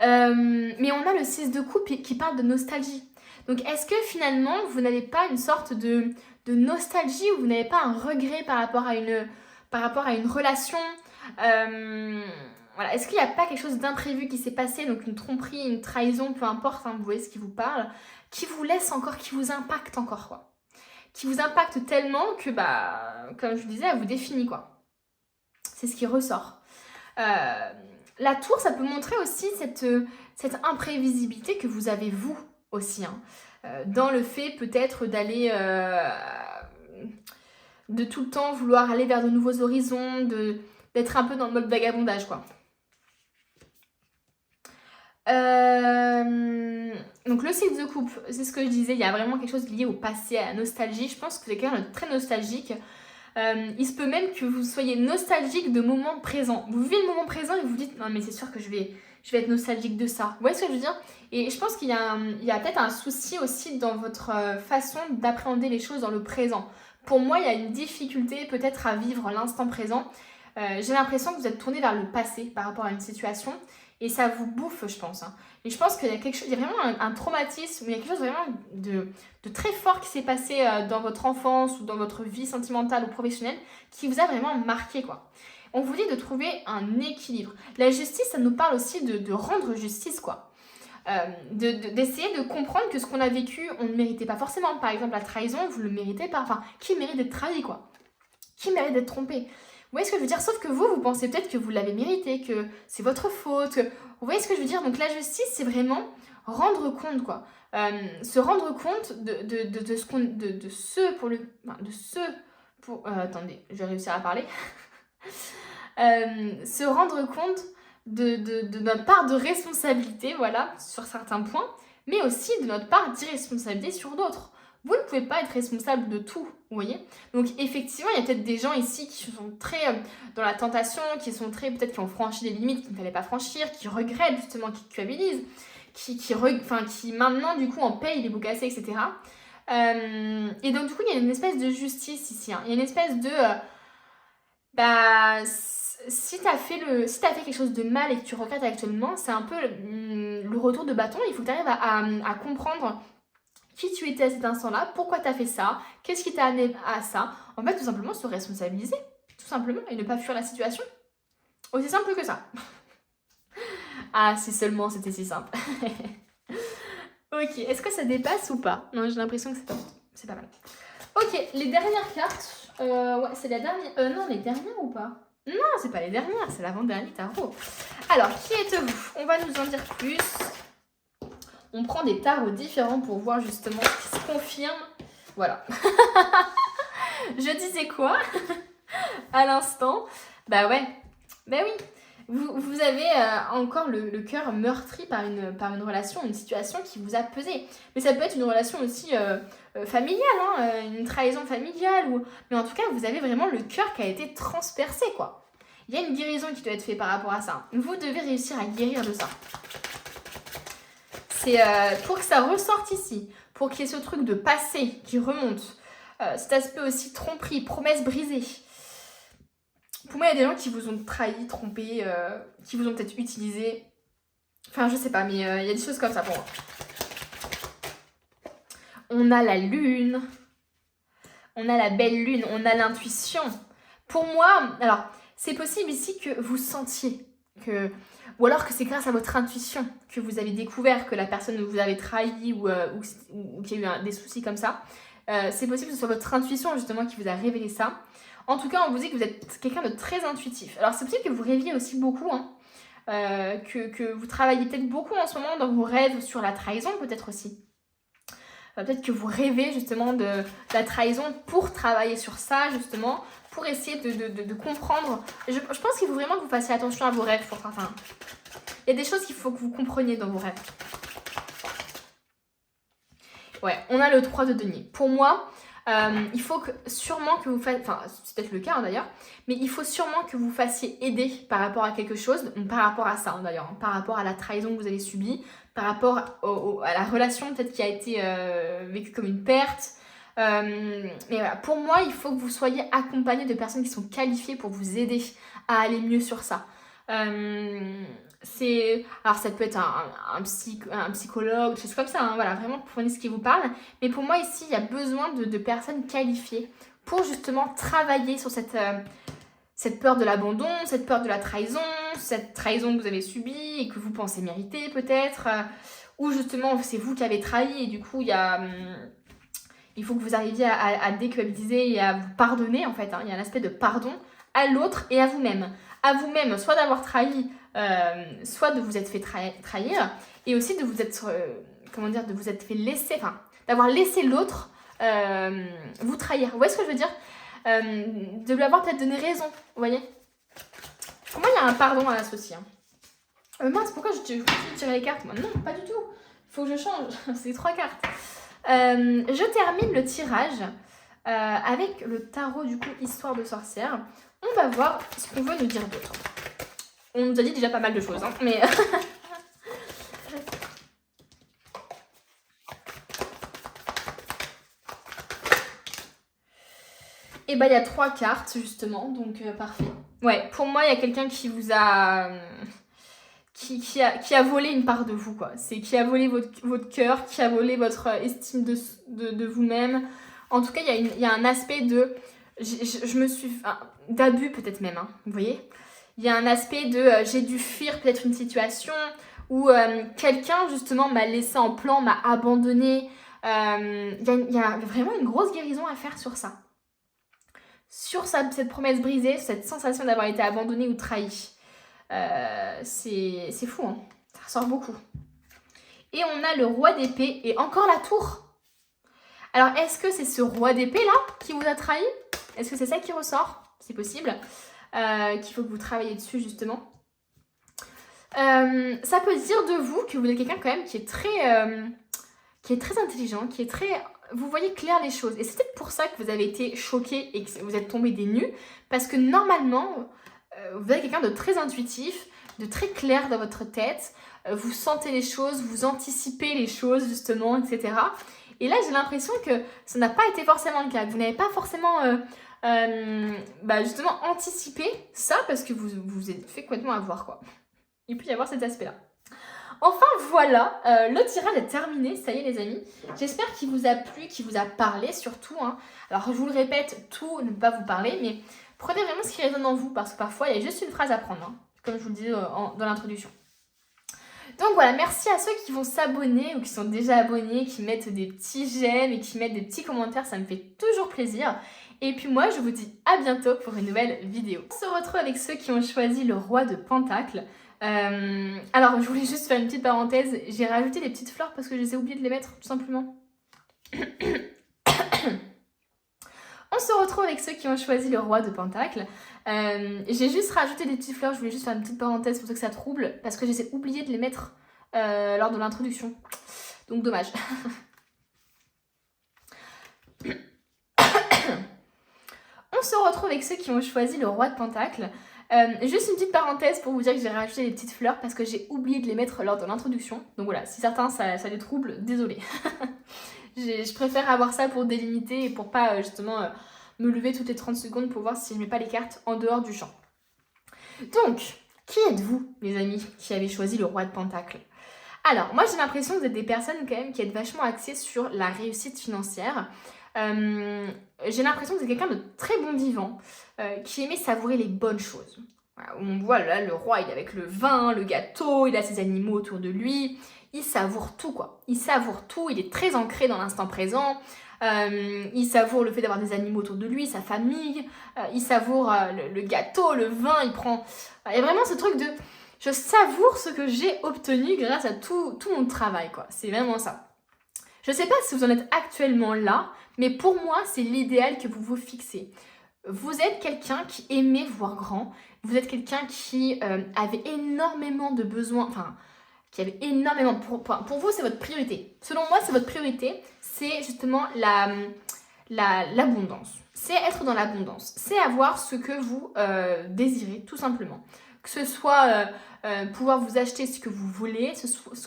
Mais on a le 6 de coupe qui parle de nostalgie. Donc est-ce que finalement vous n'avez pas une sorte de nostalgie, ou vous n'avez pas un regret par rapport à une relation, voilà. Est-ce qu'il n'y a pas quelque chose d'imprévu qui s'est passé, donc une tromperie, une trahison, peu importe, vous voyez ce qui vous parle, qui vous laisse encore, qui vous impacte encore, quoi. Qui vous impacte tellement que, comme je vous disais, elle vous définit, quoi. C'est ce qui ressort. La tour, ça peut montrer aussi cette imprévisibilité que vous avez, vous, aussi, dans le fait peut-être d'aller, de tout le temps vouloir aller vers de nouveaux horizons, d'être un peu dans le mode vagabondage, quoi. Donc le 6 de coupe, c'est ce que je disais, il y a vraiment quelque chose lié au passé, à la nostalgie. Je pense que c'est quelqu'un de très nostalgique. Il se peut même que vous soyez nostalgique de moments présents. Vous vivez le moment présent et vous vous dites non mais c'est sûr que je vais être nostalgique de ça. Vous voyez ce que je veux dire? Et je pense qu'il y a peut-être un souci aussi dans votre façon d'appréhender les choses dans le présent. Pour moi, il y a une difficulté peut-être à vivre l'instant présent. J'ai l'impression que vous êtes tourné vers le passé par rapport à une situation. Et ça vous bouffe, je pense. Et je pense qu'il y a quelque chose, il y a vraiment un traumatisme, il y a quelque chose vraiment de très fort qui s'est passé dans votre enfance ou dans votre vie sentimentale ou professionnelle qui vous a vraiment marqué, quoi. On vous dit de trouver un équilibre. La justice, ça nous parle aussi de rendre justice, quoi. D'essayer de comprendre que ce qu'on a vécu, on ne méritait pas forcément. Par exemple, la trahison, vous ne le méritez pas. Enfin, qui mérite d'être trahi, quoi? Qui mérite d'être trompé? Vous voyez ce que je veux dire? Sauf que vous pensez peut-être que vous l'avez mérité, que c'est votre faute. Vous voyez ce que je veux dire? Donc la justice, c'est vraiment rendre compte, quoi. Se rendre compte de ce qu'on... de ce pour le... Enfin, de ce pour... attendez, je vais réussir à parler. Se rendre compte de notre part de responsabilité, voilà, sur certains points, mais aussi de notre part d'irresponsabilité sur d'autres. Vous ne pouvez pas être responsable de tout, vous voyez? Donc effectivement, il y a peut-être des gens ici qui sont très dans la tentation, qui sont très, peut-être qui ont franchi des limites qu'il ne fallait pas franchir, qui regrettent justement, qui culpabilisent, qui maintenant du coup en payent les bouts cassés, etc. Et donc du coup, il y a une espèce de justice ici, Il y a une espèce de... si t'as fait quelque chose de mal et que tu regrettes actuellement, c'est un peu le retour de bâton. Il faut que tu arrives à comprendre qui tu étais à cet instant-là, pourquoi tu as fait ça, qu'est-ce qui t'a amené à ça. En fait, tout simplement se responsabiliser, tout simplement, et ne pas fuir la situation. Aussi simple que ça. Ah, si seulement c'était si simple. Ok, est-ce que ça dépasse ou pas? Non, j'ai l'impression que c'est pas mal. Ok, les dernières cartes. Ouais, c'est la dernière. Non, les dernières ou pas? Non, c'est pas les dernières, c'est l'avant-dernier tarot. Alors, qui êtes-vous? On va nous en dire plus. On prend des tarots différents pour voir justement ce qui se confirme. Voilà. Je disais quoi à l'instant? Bah ouais. Bah oui. Vous avez encore le cœur meurtri par une relation, une situation qui vous a pesé. Mais ça peut être une relation aussi familiale, une trahison familiale. Mais en tout cas, vous avez vraiment le cœur qui a été transpercé, quoi. Il y a une guérison qui doit être faite par rapport à ça. Vous devez réussir à guérir de ça. C'est pour que ça ressorte ici, pour qu'il y ait ce truc de passé qui remonte. Cet aspect aussi tromperie, promesse brisée. Pour moi, il y a des gens qui vous ont trahi, trompé, qui vous ont peut-être utilisé. Enfin, je sais pas, mais il y a des choses comme ça pour moi. On a la lune. On a la belle lune. On a l'intuition. Pour moi, alors, c'est possible ici que vous sentiez que... Ou alors que c'est grâce à votre intuition que vous avez découvert que la personne vous avait trahi ou qu'il y a eu des soucis comme ça. C'est possible que ce soit votre intuition justement qui vous a révélé ça. En tout cas, on vous dit que vous êtes quelqu'un de très intuitif. Alors c'est possible que vous rêviez aussi beaucoup, que vous travaillez peut-être beaucoup en ce moment dans vos rêves sur la trahison peut-être aussi. Peut-être que vous rêvez justement de la trahison pour travailler sur ça justement, pour essayer de comprendre. Je pense qu'il faut vraiment que vous fassiez attention à vos rêves pour certains. Il y a des choses qu'il faut que vous compreniez dans vos rêves. Ouais, on a le 3 de denier. Pour moi, il faut sûrement que vous fassiez, enfin c'est peut-être le cas hein, d'ailleurs, mais il faut sûrement que vous fassiez aider par rapport à quelque chose, par rapport à ça hein, d'ailleurs, hein, par rapport à la trahison que vous avez subie, par rapport à la relation peut-être qui a été vécue comme une perte. Mais voilà, pour moi, il faut que vous soyez accompagné de personnes qui sont qualifiées pour vous aider à aller mieux sur ça. Alors ça peut être un psychologue, des choses comme ça, hein, voilà, vraiment prenez ce qui vous parle. Mais pour moi ici, il y a besoin de personnes qualifiées pour justement travailler sur cette peur de l'abandon, cette peur de la trahison, cette trahison que vous avez subie et que vous pensez mériter peut-être, ou justement c'est vous qui avez trahi et du coup il faut que vous arriviez à déculpabiliser et à vous pardonner en fait, hein. Il y a un aspect de pardon à l'autre et à vous-même. À vous-même, soit d'avoir trahi, soit de vous être fait trahir, et aussi de vous être, de vous être fait laisser, enfin, d'avoir laissé l'autre vous trahir. Vous voyez ce que je veux dire? De lui avoir peut-être donné raison, vous voyez? Pour moi, il y a un pardon à l'associer. Mince, pourquoi je continue de tirer les cartes? Moi, non, pas du tout. Il faut que je change. C'est 3 cartes. Je termine le tirage avec le tarot, du coup, Histoire de sorcière. On va voir ce qu'on veut nous dire d'autre. On nous a dit déjà pas mal de choses, hein, mais... Et bah il y a 3 cartes justement, donc parfait. Ouais, pour moi il y a quelqu'un qui vous a... Qui a volé une part de vous, quoi. C'est qui a volé votre cœur, qui a volé votre estime de vous-même. En tout cas, il y a un aspect de... Je me suis... d'abus peut-être même, hein, vous voyez? Il y a un aspect de... j'ai dû fuir peut-être une situation où quelqu'un, justement, m'a laissé en plan, m'a abandonné. Il y a vraiment une grosse guérison à faire sur ça. Sur cette promesse brisée, cette sensation d'avoir été abandonné ou trahi. C'est fou, hein. Ça ressort beaucoup. Et on a le roi d'épée et encore la tour. Alors, est-ce que c'est ce roi d'épée là qui vous a trahi? Est-ce que c'est ça qui ressort? C'est possible. Qu'il faut que vous travailliez dessus justement. Ça peut dire de vous que vous êtes quelqu'un quand même qui est très intelligent, qui est très... Vous voyez clair les choses. Et c'est peut-être pour ça que vous avez été choqué et que vous êtes tombé des nues. Parce que normalement, vous êtes quelqu'un de très intuitif, de très clair dans votre tête. Vous sentez les choses, vous anticipez les choses justement, etc. Et là, j'ai l'impression que ça n'a pas été forcément le cas. Vous n'avez pas forcément justement anticipé ça parce que vous êtes fait complètement avoir, quoi. Il peut y avoir cet aspect-là. Enfin voilà, le tirage est terminé, ça y est les amis. J'espère qu'il vous a plu, qu'il vous a parlé surtout, hein. Alors je vous le répète, tout ne peut pas vous parler, mais prenez vraiment ce qui résonne en vous, parce que parfois il y a juste une phrase à prendre, hein, comme je vous le disais dans l'introduction. Donc voilà, merci à ceux qui vont s'abonner ou qui sont déjà abonnés, qui mettent des petits j'aime et qui mettent des petits commentaires, ça me fait toujours plaisir. Et puis moi, je vous dis à bientôt pour une nouvelle vidéo. On se retrouve avec ceux qui ont choisi le roi de Pentacle. Alors, je voulais juste faire une petite parenthèse. J'ai rajouté des petites fleurs parce que je les ai oubliées de les mettre, tout simplement. On se retrouve avec ceux qui ont choisi le roi de Pentacle. J'ai juste rajouté des petites fleurs. Je voulais juste faire une petite parenthèse pour ceux que ça trouble parce que j'ai oublié de les mettre lors de l'introduction. Donc, dommage. On se retrouve avec ceux qui ont choisi le roi de Pentacle. Juste une petite parenthèse pour vous dire que j'ai rajouté des petites fleurs parce que j'ai oublié de les mettre lors de l'introduction. Donc voilà, si certains ça les trouble, désolé. Je préfère avoir ça pour délimiter et pour pas justement me lever toutes les 30 secondes pour voir si je mets pas les cartes en dehors du champ. Donc, qui êtes-vous, mes amis, qui avez choisi le roi de Pentacle? Alors, moi j'ai l'impression que vous êtes des personnes quand même qui êtes vachement axées sur la réussite financière. J'ai l'impression que c'est quelqu'un de très bon vivant, qui aimait savourer les bonnes choses. Voilà, on voit là le roi, il est avec le vin, le gâteau, il a ses animaux autour de lui, il savoure tout, quoi. Il savoure tout, il est très ancré dans l'instant présent, il savoure le fait d'avoir des animaux autour de lui, sa famille, il savoure le gâteau, le vin, il y a vraiment ce truc de je savoure ce que j'ai obtenu grâce à tout mon travail, quoi. C'est vraiment ça. Je sais pas si vous en êtes actuellement là, mais pour moi, c'est l'idéal que vous vous fixez. Vous êtes quelqu'un qui aimait voir grand, vous êtes quelqu'un qui avait énormément de besoins, enfin, qu'il y avait énormément, pour vous c'est votre priorité. Selon moi c'est votre priorité, c'est justement l'abondance. C'est être dans l'abondance, c'est avoir ce que vous désirez tout simplement. Que ce soit pouvoir vous acheter ce que vous voulez,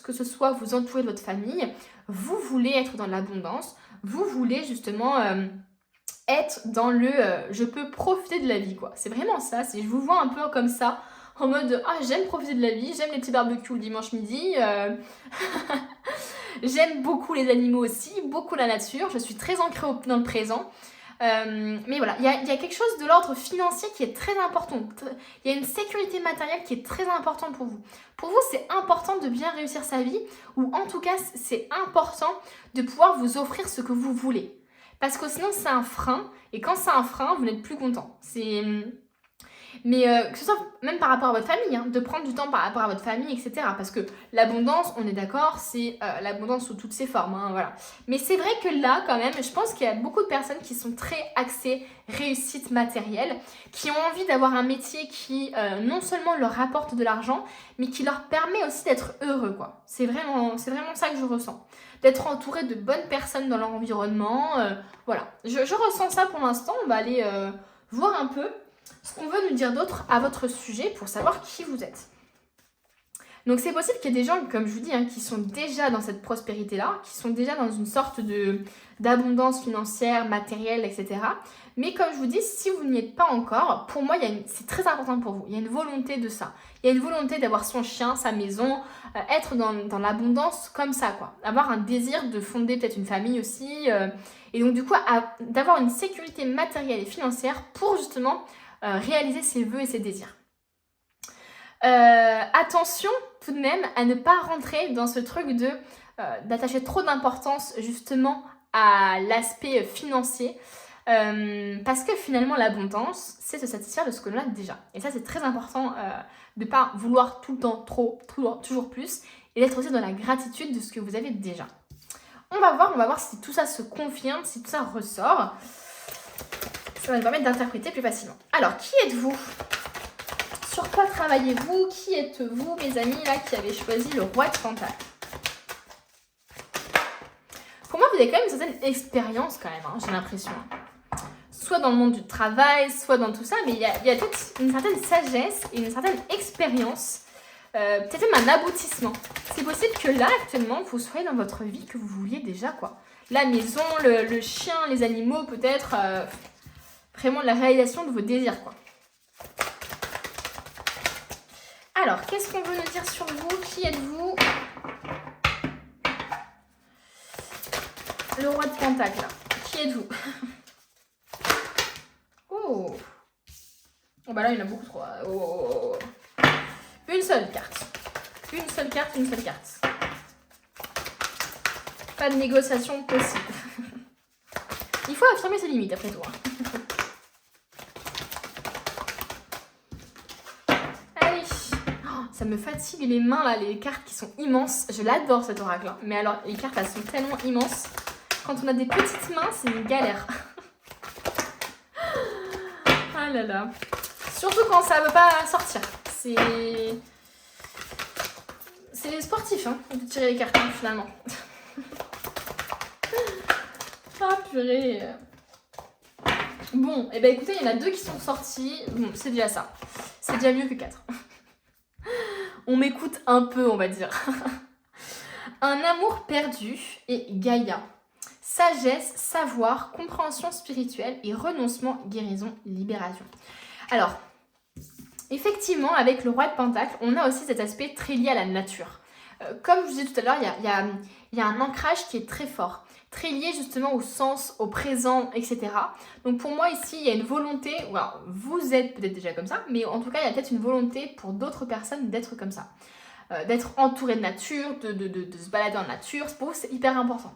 que ce soit vous entourer de votre famille, vous voulez être dans l'abondance, vous voulez justement être dans le je peux profiter de la vie quoi. C'est vraiment ça, je vous vois un peu comme ça, en mode ah j'aime profiter de la vie, j'aime les petits barbecues le dimanche midi, j'aime beaucoup les animaux aussi, beaucoup la nature, je suis très ancrée dans le présent. Mais voilà, il y a quelque chose de l'ordre financier qui est très important. Il y a une sécurité matérielle qui est très importante pour vous. Pour vous, c'est important de bien réussir sa vie, ou en tout cas, c'est important de pouvoir vous offrir ce que vous voulez. Parce que sinon, c'est un frein, et quand c'est un frein, vous n'êtes plus content. Mais que ce soit même par rapport à votre famille, hein, de prendre du temps par rapport à votre famille, etc. Parce que l'abondance, on est d'accord, c'est l'abondance sous toutes ses formes, hein, voilà. Mais c'est vrai que là, quand même, je pense qu'il y a beaucoup de personnes qui sont très axées réussite matérielle, qui ont envie d'avoir un métier qui non seulement leur rapporte de l'argent, mais qui leur permet aussi d'être heureux, quoi. C'est vraiment ça que je ressens. D'être entouré de bonnes personnes dans leur environnement, voilà. Je ressens ça pour l'instant, on va aller voir un peu ce qu'on veut nous dire d'autre à votre sujet pour savoir qui vous êtes. Donc c'est possible qu'il y ait des gens, comme je vous dis, hein, qui sont déjà dans cette prospérité-là, qui sont déjà dans une sorte d'abondance financière, matérielle, etc. Mais comme je vous dis, si vous n'y êtes pas encore, pour moi, c'est très important pour vous. Il y a une volonté de ça. Il y a une volonté d'avoir son chien, sa maison, être dans l'abondance comme ça, quoi. Avoir un désir de fonder peut-être une famille aussi. Et donc du coup, d'avoir une sécurité matérielle et financière pour justement réaliser ses vœux et ses désirs. Attention tout de même à ne pas rentrer dans ce truc d'attacher trop d'importance justement à l'aspect financier parce que finalement l'abondance c'est se satisfaire de ce que l'on a déjà et ça c'est très important de ne pas vouloir tout le temps toujours plus et d'être aussi dans la gratitude de ce que vous avez déjà. On va voir si tout ça se confirme, si tout ça ressort. Ça va nous permettre d'interpréter plus facilement. Alors, qui êtes-vous? Sur quoi travaillez-vous? Qui êtes-vous, mes amis, là, qui avez choisi le roi de Pentacles? Pour moi, vous avez quand même une certaine expérience, quand même, hein, j'ai l'impression. Soit dans le monde du travail, soit dans tout ça, mais il y a toute une certaine sagesse et une certaine expérience. Peut-être même un aboutissement. C'est possible que là, actuellement, vous soyez dans votre vie que vous vouliez déjà, quoi. La maison, le chien, les animaux, peut-être... vraiment la réalisation de vos désirs, quoi. Alors, qu'est-ce qu'on veut nous dire sur vous? Qui êtes-vous? Le roi de Pentacles, là. Qui êtes-vous? Oh. Oh, bah là, il y en a beaucoup trop. Oh. Une seule carte. Une seule carte. Pas de négociation possible. Il faut affirmer ses limites, après tout. Ça me fatigue les mains là, les cartes qui sont immenses. Je l'adore cet oracle. Hein. Mais alors, les cartes elles sont tellement immenses. Quand on a des petites mains, c'est une galère. Ah là là. Surtout quand ça veut pas sortir. C'est les sportifs hein, de tirer les cartes hein, finalement. Ah purée. Bon, et ben écoutez, il y en a 2 qui sont sortis. Bon, c'est déjà ça. C'est déjà mieux que 4. On m'écoute un peu, on va dire. Un amour perdu et Gaïa. Sagesse, savoir, compréhension spirituelle et renoncement, guérison, libération. Alors, effectivement, avec le roi de Pentacles, on a aussi cet aspect très lié à la nature. Comme je vous disais tout à l'heure, il y a un ancrage qui est très fort. Très lié justement au sens, au présent, etc. Donc pour moi ici, il y a une volonté, alors, vous êtes peut-être déjà comme ça, mais en tout cas, il y a peut-être une volonté pour d'autres personnes d'être comme ça. D'être entouré de nature, de se balader en nature, pour vous c'est hyper important.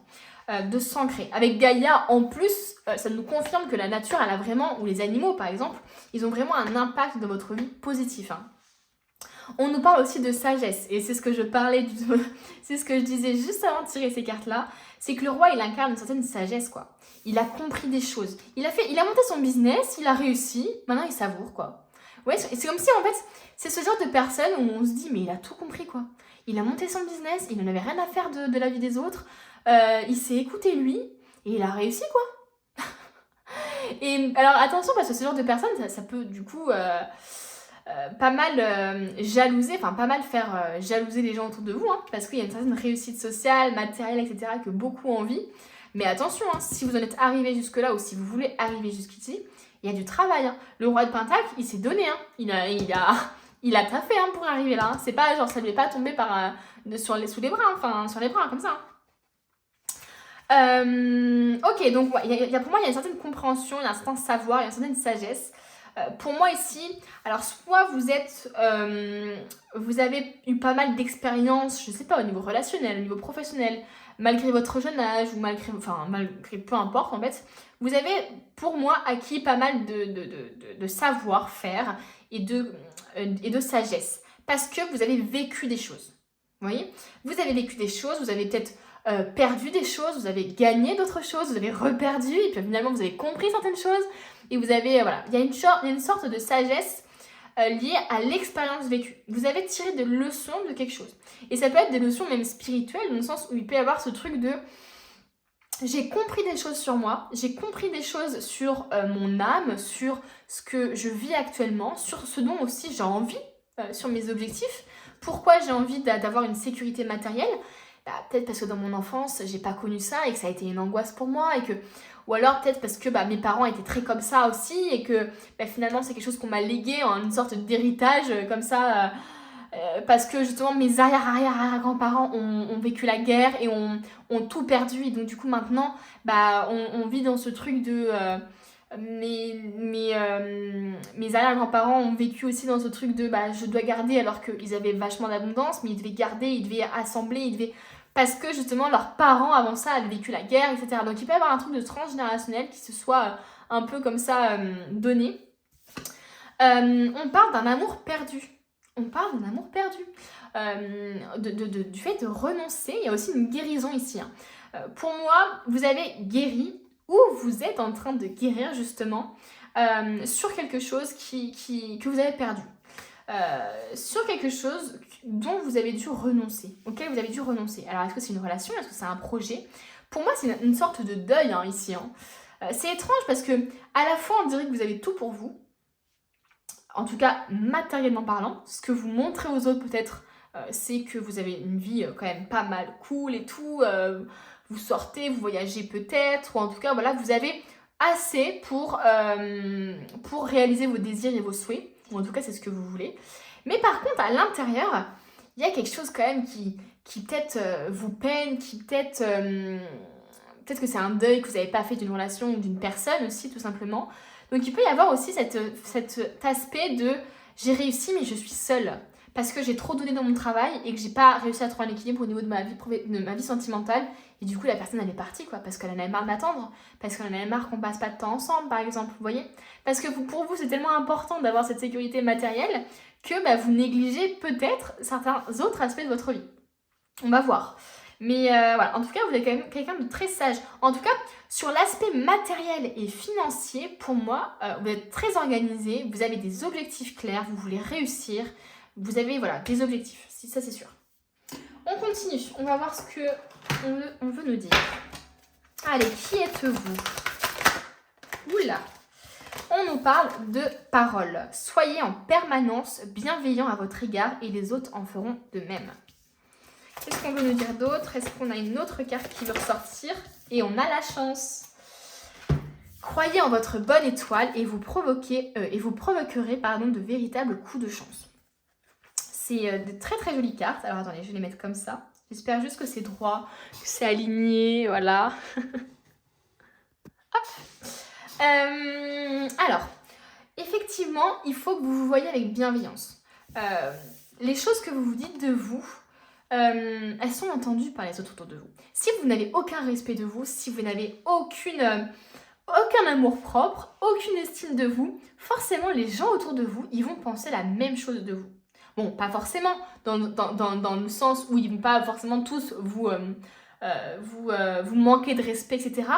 De s'ancrer. Avec Gaïa, en plus, ça nous confirme que la nature, elle a vraiment, ou les animaux par exemple, ils ont vraiment un impact dans votre vie positif. Hein. On nous parle aussi de sagesse, et c'est ce que je parlais, c'est ce que je disais juste avant de tirer ces cartes-là, c'est que le roi, il incarne une certaine sagesse, quoi. Il a compris des choses. Il a monté son business, il a réussi, maintenant il savoure, quoi. Ouais, c'est comme si en fait, c'est ce genre de personne où on se dit, mais il a tout compris quoi. Il a monté son business, il n'en avait rien à faire de la vie des autres, il s'est écouté lui, et il a réussi quoi. Et alors attention, parce que ce genre de personne, ça peut du coup pas mal jalouser, enfin pas mal faire jalouser les gens autour de vous, hein, parce qu'il y a une certaine réussite sociale, matérielle, etc. que beaucoup envient. Mais attention, hein, si vous en êtes arrivé jusque-là ou si vous voulez arriver jusqu'ici, il y a du travail. Hein. Le roi de Pentacle, il s'est donné. Hein. Il a taffé hein, pour arriver là. Hein. C'est pas genre ça lui est pas tombé sous les bras, enfin sur les bras, comme ça. Ok, donc ouais, pour moi, il y a une certaine compréhension, il y a un certain savoir, il y a une certaine sagesse. Pour moi ici, alors soit vous avez eu pas mal d'expérience, je sais pas, au niveau relationnel, au niveau professionnel, malgré votre jeune âge ou malgré peu importe en fait, vous avez pour moi acquis pas mal de savoir-faire et de sagesse parce que vous avez vécu des choses. Vous voyez, vous avez vécu des choses, vous avez peut-être perdu des choses, vous avez gagné d'autres choses, vous avez reperdu et puis finalement vous avez compris certaines choses et vous avez, voilà, il y a une sorte de sagesse liée à l'expérience vécue. Vous avez tiré des leçons de quelque chose. Et ça peut être des leçons même spirituelles dans le sens où il peut y avoir ce truc de j'ai compris des choses sur moi, j'ai compris des choses sur mon âme, sur ce que je vis actuellement, sur ce dont aussi j'ai envie, sur mes objectifs, pourquoi j'ai envie d'avoir une sécurité matérielle. Peut-être parce que dans mon enfance, j'ai pas connu ça et que ça a été une angoisse pour moi ou alors peut-être parce que mes parents étaient très comme ça aussi et que finalement c'est quelque chose qu'on m'a légué en une sorte d'héritage comme ça parce que justement mes arrière-grands-parents ont vécu la guerre et ont tout perdu et donc du coup maintenant on vit dans ce truc de mes arrière-grands-parents ont vécu aussi dans ce truc de je dois garder alors qu'ils avaient vachement d'abondance mais ils devaient garder, ils devaient assembler, ils devaient parce que justement leurs parents avant ça avaient vécu la guerre, etc. Donc il peut y avoir un truc de transgénérationnel qui se soit un peu comme ça donné. On parle d'un amour perdu. On parle d'un amour perdu. Du fait de renoncer, il y a aussi une guérison ici. Hein. Pour moi, vous avez guéri ou vous êtes en train de guérir justement sur quelque chose que vous avez perdu. Sur quelque chose dont vous avez dû renoncer, auquel vous avez dû renoncer. Alors, est-ce que c'est une relation? Est-ce que c'est un projet? Pour moi, c'est une sorte de deuil hein, ici. Hein. C'est étrange parce que à la fois, on dirait que vous avez tout pour vous, en tout cas matériellement parlant. Ce que vous montrez aux autres peut-être, c'est que vous avez une vie quand même pas mal cool et tout. Vous sortez, vous voyagez peut-être, ou en tout cas, voilà, vous avez assez pour réaliser vos désirs et vos souhaits. Ou en tout cas, c'est ce que vous voulez. Mais par contre, à l'intérieur, il y a quelque chose quand même qui peut-être vous peine, qui peut-être que c'est un deuil que vous n'avez pas fait d'une relation ou d'une personne aussi, tout simplement. Donc, il peut y avoir aussi cet aspect de j'ai réussi, mais je suis seule. Parce que j'ai trop donné dans mon travail et que j'ai pas réussi à trouver un équilibre au niveau de ma vie sentimentale. Et du coup, la personne, elle est partie, quoi. Parce qu'elle en avait marre d'attendre. Parce qu'elle en avait marre qu'on passe pas de temps ensemble, par exemple. Vous voyez? Parce que pour vous, c'est tellement important d'avoir cette sécurité matérielle que vous négligez peut-être certains autres aspects de votre vie. On va voir. Mais voilà, en tout cas, vous êtes quand même quelqu'un de très sage. En tout cas, sur l'aspect matériel et financier, pour moi, vous êtes très organisé. Vous avez des objectifs clairs. Vous voulez réussir. Vous avez des objectifs, ça c'est sûr. On continue, on va voir ce que on veut nous dire. Allez, qui êtes-vous? Oula. On nous parle de paroles. Soyez en permanence bienveillant à votre égard et les autres en feront de même. Qu'est-ce qu'on veut nous dire d'autre? Est-ce qu'on a une autre carte qui veut ressortir? Et on a la chance. Croyez en votre bonne étoile et vous provoquerez de véritables coups de chance. C'est de très très jolies cartes. Alors attendez, je vais les mettre comme ça. J'espère juste que c'est droit, que c'est aligné, voilà. Hop. Alors, effectivement, il faut que vous vous voyez avec bienveillance. Les choses que vous vous dites de vous, elles sont entendues par les autres autour de vous. Si vous n'avez aucun respect de vous, si vous n'avez aucun amour propre, aucune estime de vous, forcément les gens autour de vous, ils vont penser la même chose de vous. Bon, pas forcément, dans le sens où ils ne vont pas forcément tous vous manquer de respect, etc.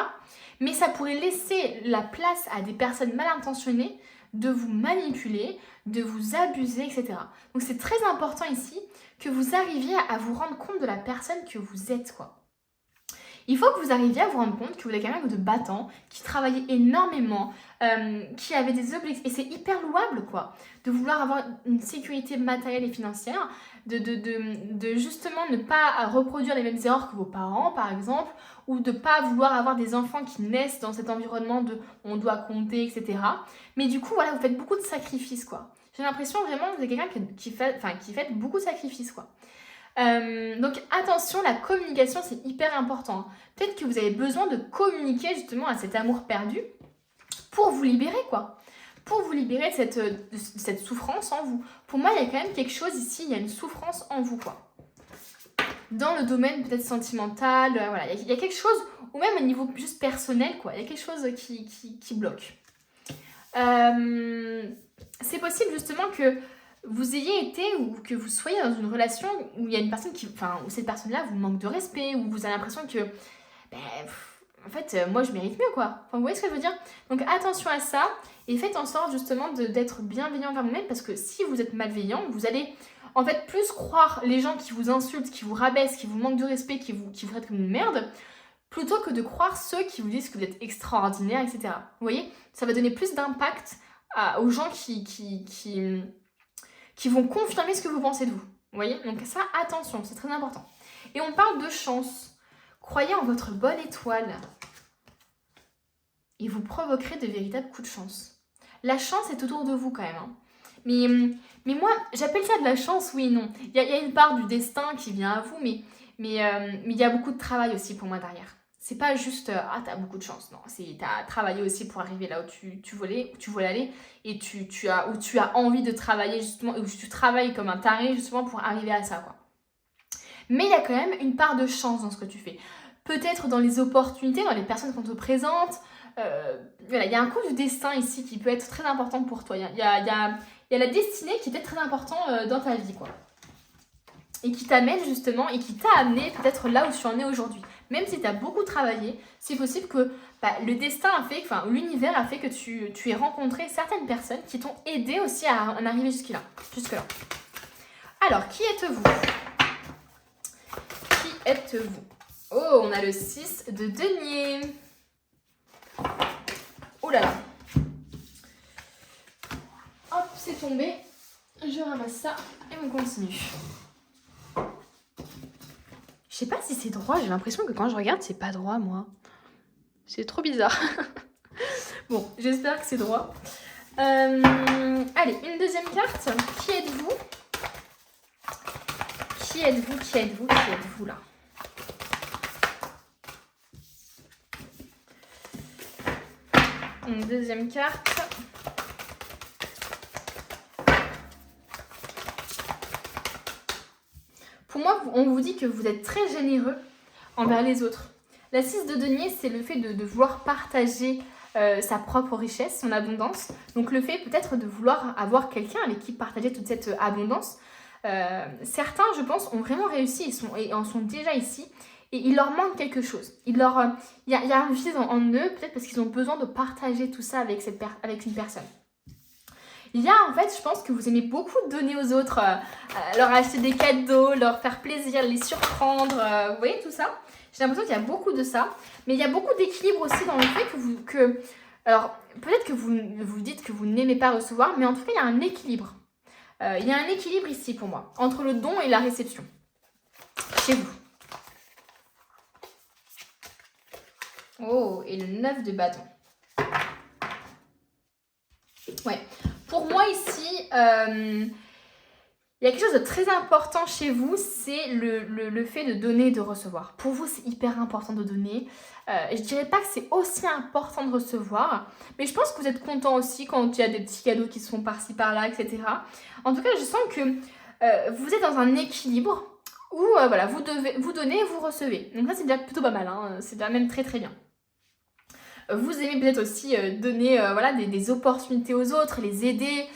Mais ça pourrait laisser la place à des personnes mal intentionnées de vous manipuler, de vous abuser, etc. Donc c'est très important ici que vous arriviez à vous rendre compte de la personne que vous êtes, quoi. Il faut que vous arriviez à vous rendre compte que vous êtes quelqu'un de battant, qui travaillait énormément, qui avait des objectifs. Et c'est hyper louable, quoi, de vouloir avoir une sécurité matérielle et financière, de justement ne pas reproduire les mêmes erreurs que vos parents, par exemple, ou de ne pas vouloir avoir des enfants qui naissent dans cet environnement de on doit compter, etc. Mais du coup, voilà, vous faites beaucoup de sacrifices, quoi. J'ai l'impression vraiment que vous êtes quelqu'un qui fait beaucoup de sacrifices, quoi. Donc attention, la communication c'est hyper important. Peut-être que vous avez besoin de communiquer justement à cet amour perdu pour vous libérer, quoi. Pour vous libérer de cette souffrance en vous. Pour moi, il y a quand même quelque chose ici, il y a une souffrance en vous, quoi. Dans le domaine peut-être sentimental, voilà, il y a quelque chose, ou même au niveau juste personnel, quoi. Il y a quelque chose qui bloque. C'est possible justement que vous ayez été ou que vous soyez dans une relation où il y a une personne où cette personne-là vous manque de respect, où vous avez l'impression que, en fait, moi je mérite mieux, quoi. Enfin, vous voyez ce que je veux dire? Donc attention à ça et faites en sorte justement d'être bienveillant envers vous-même, parce que si vous êtes malveillant, vous allez en fait plus croire les gens qui vous insultent, qui vous rabaissent, qui vous manquent de respect, qui vous traitent comme une merde, plutôt que de croire ceux qui vous disent que vous êtes extraordinaire, etc. Vous voyez? Ça va donner plus d'impact aux gens qui vont confirmer ce que vous pensez de vous. Vous voyez? Donc ça, attention, c'est très important. Et on parle de chance. Croyez en votre bonne étoile. Et vous provoquerez de véritables coups de chance. La chance est autour de vous quand même. Hein. Mais moi, j'appelle ça de la chance, oui et non. Il y a une part du destin qui vient à vous, mais il y a beaucoup de travail aussi pour moi derrière. C'est pas juste t'as beaucoup de chance, non, c'est t'as travaillé aussi pour arriver là où tu voulais aller, et tu as envie de travailler justement, où tu travailles comme un taré justement pour arriver à ça, quoi. Mais il y a quand même une part de chance dans ce que tu fais. Peut-être dans les opportunités, dans les personnes qu'on te présente. Voilà, il y a un coup du destin ici qui peut être très important pour toi. Il y a la destinée qui est peut-être très important dans ta vie, quoi. Et qui t'amène justement, et qui t'a amené peut-être là où tu en es aujourd'hui. Même si tu as beaucoup travaillé, c'est possible que le destin a fait, l'univers a fait que tu aies rencontré certaines personnes qui t'ont aidé aussi à en arriver jusque-là. Alors, qui êtes-vous? Qui êtes-vous? Oh, on a le 6 de denier. Oh là là. Hop, c'est tombé. Je ramasse ça et on continue. Je sais pas si c'est droit, j'ai l'impression que quand je regarde, c'est pas droit, moi. C'est trop bizarre. Bon, j'espère que c'est droit. Allez, une deuxième carte. Qui êtes-vous? Qui êtes-vous là? Une deuxième carte. Pour moi, on vous dit que vous êtes très généreux envers les autres. La 6 de denier, c'est le fait de vouloir partager sa propre richesse, son abondance. Donc le fait peut-être de vouloir avoir quelqu'un avec qui partager toute cette abondance. Certains, je pense, ont vraiment réussi et en sont déjà ici. Et il leur manque quelque chose. Il y a un vide en eux, peut-être parce qu'ils ont besoin de partager tout ça avec une personne. Il y a en fait, je pense que vous aimez beaucoup donner aux autres, leur acheter des cadeaux, leur faire plaisir, les surprendre, vous voyez tout ça? J'ai l'impression qu'il y a beaucoup de ça, mais il y a beaucoup d'équilibre aussi dans le fait alors peut-être que vous dites que vous n'aimez pas recevoir, mais en tout cas il y a un équilibre. Il y a un équilibre ici pour moi, entre le don et la réception, chez vous. Oh, et le 9 de bâton. Ouais. Pour moi ici, il y a quelque chose de très important chez vous, c'est le fait de donner et de recevoir. Pour vous, c'est hyper important de donner. Je dirais pas que c'est aussi important de recevoir, mais je pense que vous êtes content aussi quand il y a des petits cadeaux qui se font par-ci par-là, etc. En tout cas, je sens que vous êtes dans un équilibre où voilà, vous donnez et vous recevez. Donc ça, c'est déjà plutôt pas mal, hein. C'est déjà même très très bien. Vous aimez peut-être aussi donner des opportunités aux autres, les aider,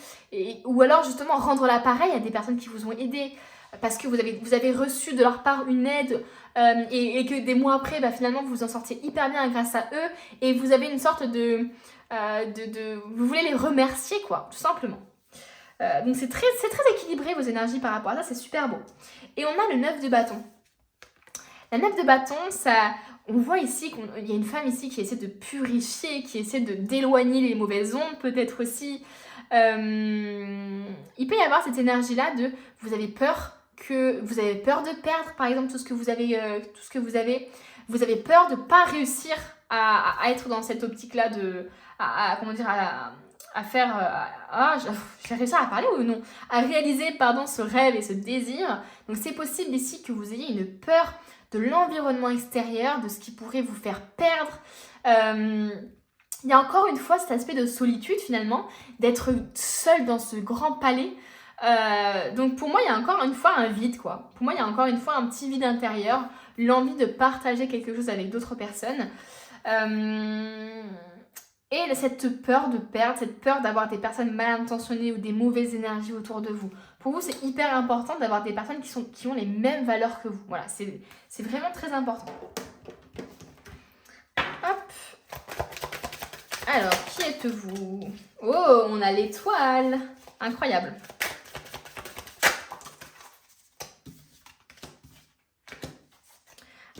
ou alors justement rendre l'appareil à des personnes qui vous ont aidé parce que vous avez reçu de leur part une aide et que des mois après, finalement, vous vous en sortiez hyper bien grâce à eux et vous avez une sorte de vous voulez les remercier, quoi, tout simplement. Donc c'est très équilibré vos énergies par rapport à ça, c'est super beau. Et on a le 9 de bâton. La 9 de bâton, ça, on voit ici qu'il y a une femme ici qui essaie de purifier, qui essaie d'éloigner les mauvaises ondes, peut-être aussi. Il peut y avoir cette énergie-là de vous avez peur de perdre, par exemple, tout ce que vous avez. Vous avez peur de ne pas réussir à être dans cette optique-là à faire... j'ai réussi à parler ou non? À réaliser, pardon, ce rêve et ce désir. Donc c'est possible ici que vous ayez une peur de l'environnement extérieur, de ce qui pourrait vous faire perdre. Il y a encore une fois cet aspect de solitude finalement, d'être seul dans ce grand palais. Donc pour moi, il y a encore une fois un vide, quoi. Pour moi, il y a encore une fois un petit vide intérieur, l'envie de partager quelque chose avec d'autres personnes. Et cette peur de perdre, cette peur d'avoir des personnes mal intentionnées ou des mauvaises énergies autour de vous. Pour vous, c'est hyper important d'avoir des personnes qui ont les mêmes valeurs que vous. Voilà, c'est vraiment très important. Hop. Alors, qui êtes-vous? Oh, on a l'étoile. Incroyable.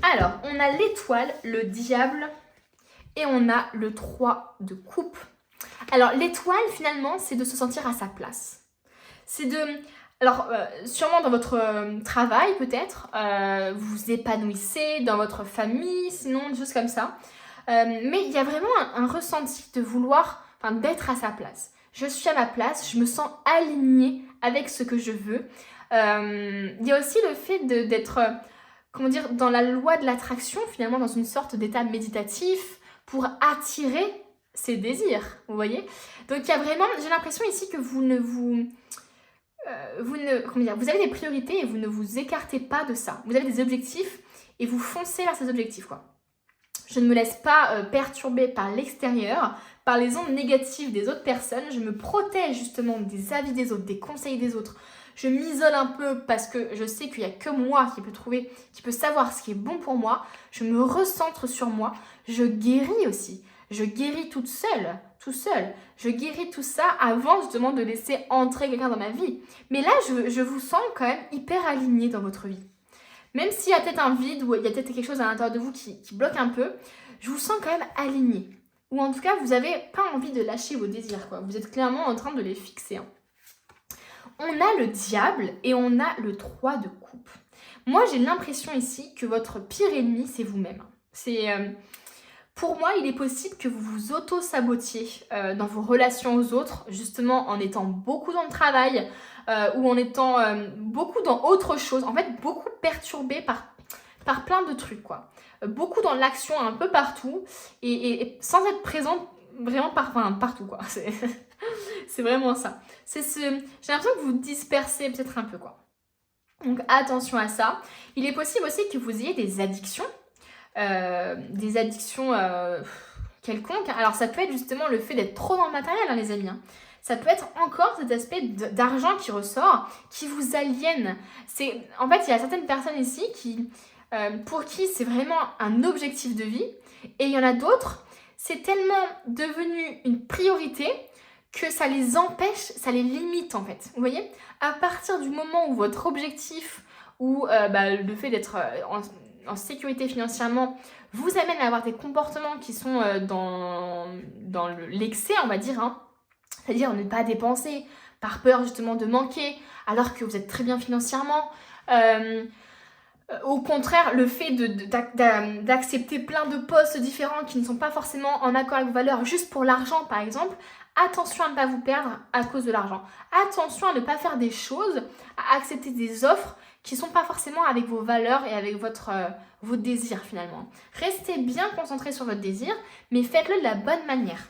Alors, on a l'étoile, le diable, et on a le 3 de coupe. Alors, l'étoile, finalement, c'est de se sentir à sa place. C'est de... Alors, sûrement dans votre travail, peut-être, vous vous épanouissez, dans votre famille, sinon, des choses comme ça. Mais il y a vraiment un ressenti de vouloir, d'être à sa place. Je suis à ma place, je me sens alignée avec ce que je veux. Il y a aussi le fait d'être... comment dire, dans la loi de l'attraction, finalement, dans une sorte d'état méditatif pour attirer ses désirs, vous voyez? Donc, il y a vraiment, j'ai l'impression ici que vous avez des priorités et vous ne vous écartez pas de ça. Vous avez des objectifs et vous foncez vers ces objectifs, quoi. Je ne me laisse pas perturber par l'extérieur, par les ondes négatives des autres personnes. Je me protège justement des avis des autres, des conseils des autres. Je m'isole un peu parce que je sais qu'il n'y a que moi qui peut savoir ce qui est bon pour moi. Je me recentre sur moi. Je guéris aussi. Je guéris toute seule, tout seul. Je guéris tout ça avant justement de laisser entrer quelqu'un dans ma vie. Mais là, je vous sens quand même hyper aligné dans votre vie. Même s'il y a peut-être un vide ou il y a peut-être quelque chose à l'intérieur de vous qui bloque un peu, je vous sens quand même aligné. Ou en tout cas, vous n'avez pas envie de lâcher vos désirs, quoi. Vous êtes clairement en train de les fixer. Hein. On a le diable et on a le 3 de coupe. Moi, j'ai l'impression ici que votre pire ennemi, c'est vous-même. Pour moi, il est possible que vous vous auto-sabotiez dans vos relations aux autres, justement en étant beaucoup dans le travail ou en étant beaucoup dans autre chose. En fait, beaucoup perturbé par plein de trucs, quoi. Beaucoup dans l'action un peu partout et sans être présente vraiment partout, quoi. C'est vraiment ça. J'ai l'impression que vous dispersez peut-être un peu, quoi. Donc attention à ça. Il est possible aussi que vous ayez des addictions. Quelconques. Alors ça peut être justement le fait d'être trop dans le matériel, hein, les amis. Hein. Ça peut être encore cet aspect d'argent qui ressort, qui vous aliène. En fait, il y a certaines personnes ici pour qui c'est vraiment un objectif de vie. Et il y en a d'autres, c'est tellement devenu une priorité que ça les empêche, ça les limite en fait. Vous voyez? À partir du moment où votre objectif ou le fait d'être en sécurité financièrement vous amène à avoir des comportements qui sont dans l'excès, on va dire, hein. C'est-à-dire ne pas dépenser par peur justement de manquer alors que vous êtes très bien financièrement. Au contraire, le fait d'accepter plein de postes différents qui ne sont pas forcément en accord avec vos valeurs juste pour l'argent par exemple, attention à ne pas vous perdre à cause de l'argent. Attention à ne pas faire des choses, à accepter des offres qui ne sont pas forcément avec vos valeurs et avec vos désirs finalement. Restez bien concentré sur votre désir, mais faites-le de la bonne manière.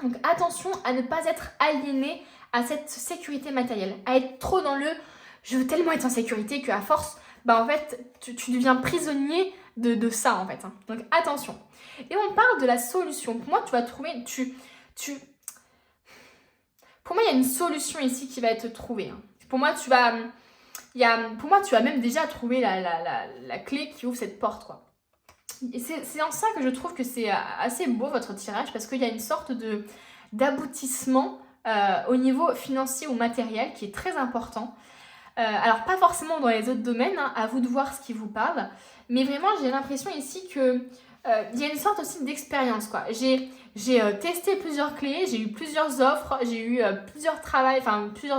Donc attention à ne pas être aliéné à cette sécurité matérielle, à être trop dans le « je veux tellement être en sécurité qu'à force, en fait, tu deviens prisonnier de ça en fait. Hein. » Donc attention. Et on parle de la solution. Pour moi, tu vas trouver... Pour moi, il y a une solution ici qui va être trouvée. Hein. Pour moi, tu vas même déjà trouver la clé qui ouvre cette porte, quoi. c'est en ça que je trouve que c'est assez beau votre tirage, parce qu'il y a une sorte d'aboutissement au niveau financier ou matériel qui est très important. Alors pas forcément dans les autres domaines, hein, à vous de voir ce qui vous parle, mais vraiment j'ai l'impression ici que il y a une sorte aussi d'expérience, quoi. J'ai testé plusieurs clés, j'ai eu plusieurs offres, j'ai eu plusieurs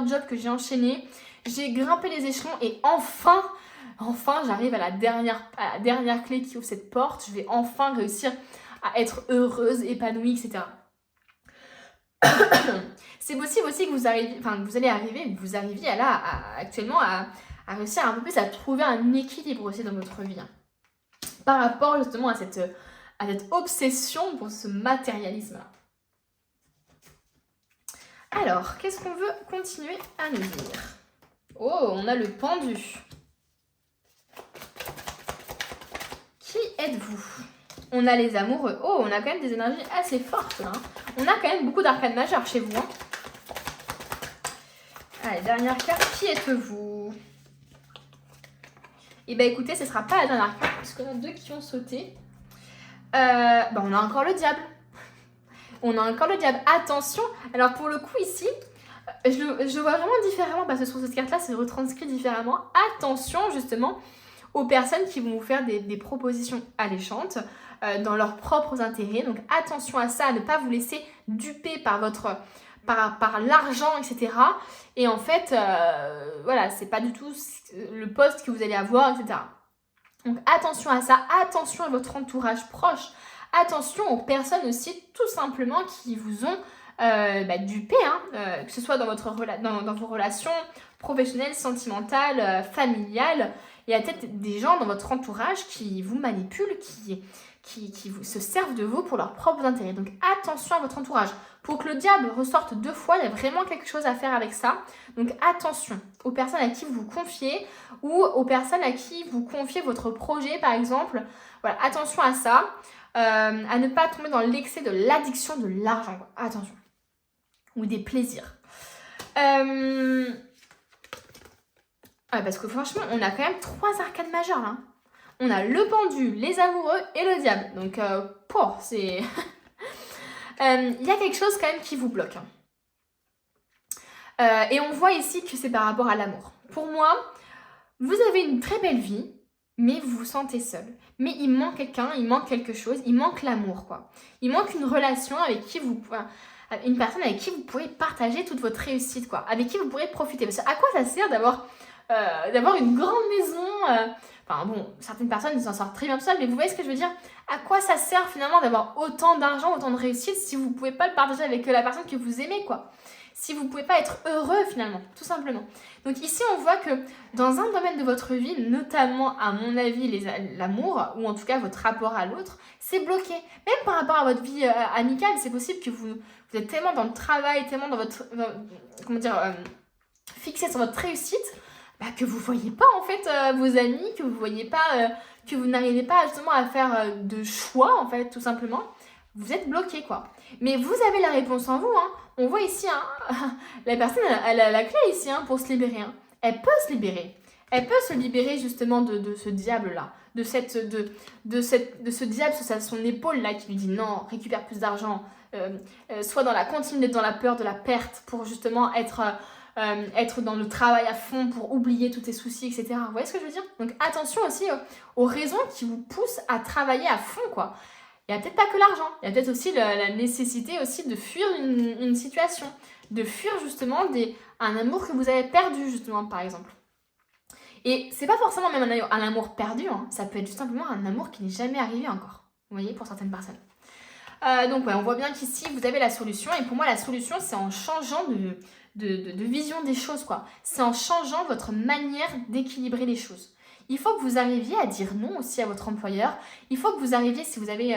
jobs que j'ai enchaînés, j'ai grimpé les échelons et enfin j'arrive à la dernière clé qui ouvre cette porte. Je vais enfin réussir à être heureuse, épanouie, etc. C'est possible aussi que vous arriviez actuellement à réussir un peu plus à trouver un équilibre aussi dans votre vie, hein, par rapport justement à cette obsession pour ce matérialisme-là. Alors, qu'est-ce qu'on veut continuer à nous dire? Oh, on a le pendu. Qui êtes-vous? On a les amoureux. Oh, on a quand même des énergies assez fortes là. On a quand même beaucoup d'arcanes majeures chez vous. Hein. Allez, dernière carte. Qui êtes-vous? Eh bien écoutez, ce ne sera pas la dernière carte puisqu'on a 2 qui ont sauté. On a encore le diable. On a encore le diable. Attention. Alors pour le coup ici, je vois vraiment différemment parce que sur cette carte-là, c'est retranscrit différemment. Attention justement aux personnes qui vont vous faire des propositions alléchantes dans leurs propres intérêts. Donc attention à ça, à ne pas vous laisser duper par l'argent, etc. Et en fait, voilà, c'est pas du tout le poste que vous allez avoir, etc. Donc attention à ça, attention à votre entourage proche, attention aux personnes aussi tout simplement qui vous ont dupé, hein, que ce soit dans vos relations professionnelles, sentimentales, familiales. Il y a peut-être des gens dans votre entourage qui vous manipulent, qui se servent de vous pour leurs propres intérêts. Donc attention à votre entourage. Pour que le diable ressorte 2 fois, il y a vraiment quelque chose à faire avec ça. Donc attention aux personnes à qui vous vous confiez ou aux personnes à qui vous confiez votre projet par exemple. Voilà, attention à ça. À ne pas tomber dans l'excès de l'addiction de l'argent. Attention. Ou des plaisirs. Parce que franchement, on a quand même 3 arcanes majeures là. On a le pendu, les amoureux et le diable. Donc, c'est... Il y a quelque chose quand même qui vous bloque. Et on voit ici que c'est par rapport à l'amour. Pour moi, vous avez une très belle vie, mais vous vous sentez seul. Mais il manque quelqu'un, il manque quelque chose, il manque l'amour, quoi. Il manque une relation avec qui une personne avec qui vous pourrez partager toute votre réussite, quoi. Avec qui vous pourrez profiter. Parce que à quoi ça sert d'avoir une grande maison certaines personnes ils s'en sortent très bien seules, mais vous voyez ce que je veux dire? À quoi ça sert finalement d'avoir autant d'argent, autant de réussite si vous ne pouvez pas le partager avec la personne que vous aimez, quoi? Si vous ne pouvez pas être heureux finalement, tout simplement. Donc ici on voit que dans un domaine de votre vie, notamment à mon avis l'amour, ou en tout cas votre rapport à l'autre, c'est bloqué. Même par rapport à votre vie amicale, c'est possible que vous êtes tellement dans le travail, tellement dans votre... fixé sur votre réussite, que vous ne voyez pas en fait vos amis, que vous voyez pas, que vous n'arrivez pas justement à faire de choix en fait, tout simplement. Vous êtes bloqué, quoi. Mais vous avez la réponse en vous, hein. On voit ici, hein, la personne, elle a la clé ici, hein, pour se libérer, hein. Elle peut se libérer. Elle peut se libérer justement de ce diable-là, de ce diable sur son épaule-là qui lui dit non, récupère plus d'argent, soit dans la continuité, dans la peur de la perte pour justement être dans le travail à fond pour oublier tous tes soucis, etc. Vous voyez ce que je veux dire? Donc attention aussi aux raisons qui vous poussent à travailler à fond, quoi. Il n'y a peut-être pas que l'argent, il y a peut-être aussi la nécessité aussi de fuir une situation, de fuir justement un amour que vous avez perdu justement par exemple. Et c'est pas forcément même un amour perdu, hein. Ça peut être tout simplement un amour qui n'est jamais arrivé encore, vous voyez, pour certaines personnes. Donc ouais, on voit bien qu'ici vous avez la solution, et pour moi la solution c'est en changeant de vision des choses, quoi. C'est en changeant votre manière d'équilibrer les choses. Il faut que vous arriviez à dire non aussi à votre employeur. Il faut que vous arriviez, si vous avez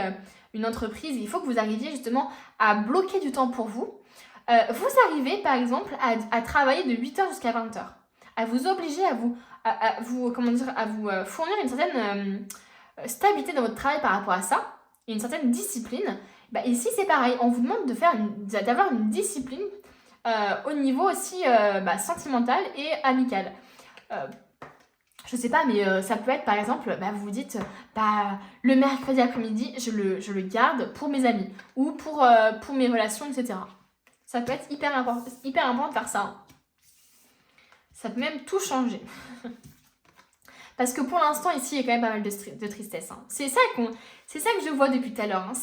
une entreprise, il faut que vous arriviez justement à bloquer du temps pour vous. Vous arrivez par exemple à travailler de 8h jusqu'à 20h. À vous obliger à vous fournir une certaine stabilité dans votre travail par rapport à ça. Et une certaine discipline. Ici c'est pareil, on vous demande d'avoir une discipline au niveau aussi sentimental et amical. je sais pas, mais ça peut être par exemple, vous vous dites, le mercredi après-midi, je le garde pour mes amis ou pour mes relations, etc. Ça peut être hyper important de faire ça. Hein. Ça peut même tout changer. Parce que pour l'instant, ici, il y a quand même pas mal de tristesse. Hein. C'est ça que je vois depuis tout à l'heure. Hein.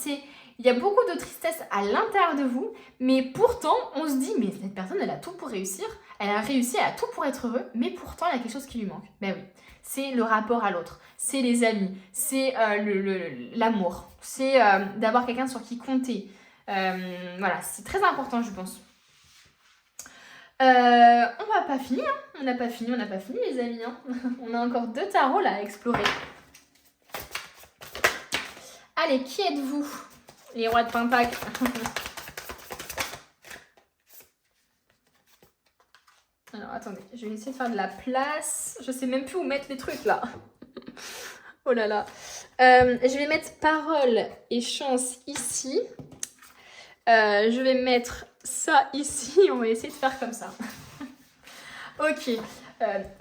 Il y a beaucoup de tristesse à l'intérieur de vous, mais pourtant, on se dit, mais cette personne, elle a tout pour réussir, elle a réussi, elle a tout pour être heureux, mais pourtant, il y a quelque chose qui lui manque. Ben oui, c'est le rapport à l'autre, c'est les amis, c'est l'amour, c'est d'avoir quelqu'un sur qui compter. Voilà, c'est très important, je pense. On va pas finir, hein. On n'a pas fini, les amis. Hein. On a encore 2 tarots là à explorer. Allez, qui êtes-vous? Les rois de Pentacle. Alors, attendez, je vais essayer de faire de la place. Je sais même plus où mettre les trucs, là. Oh là là. Je vais mettre parole et chance ici. Je vais mettre ça ici. On va essayer de faire comme ça. Ok.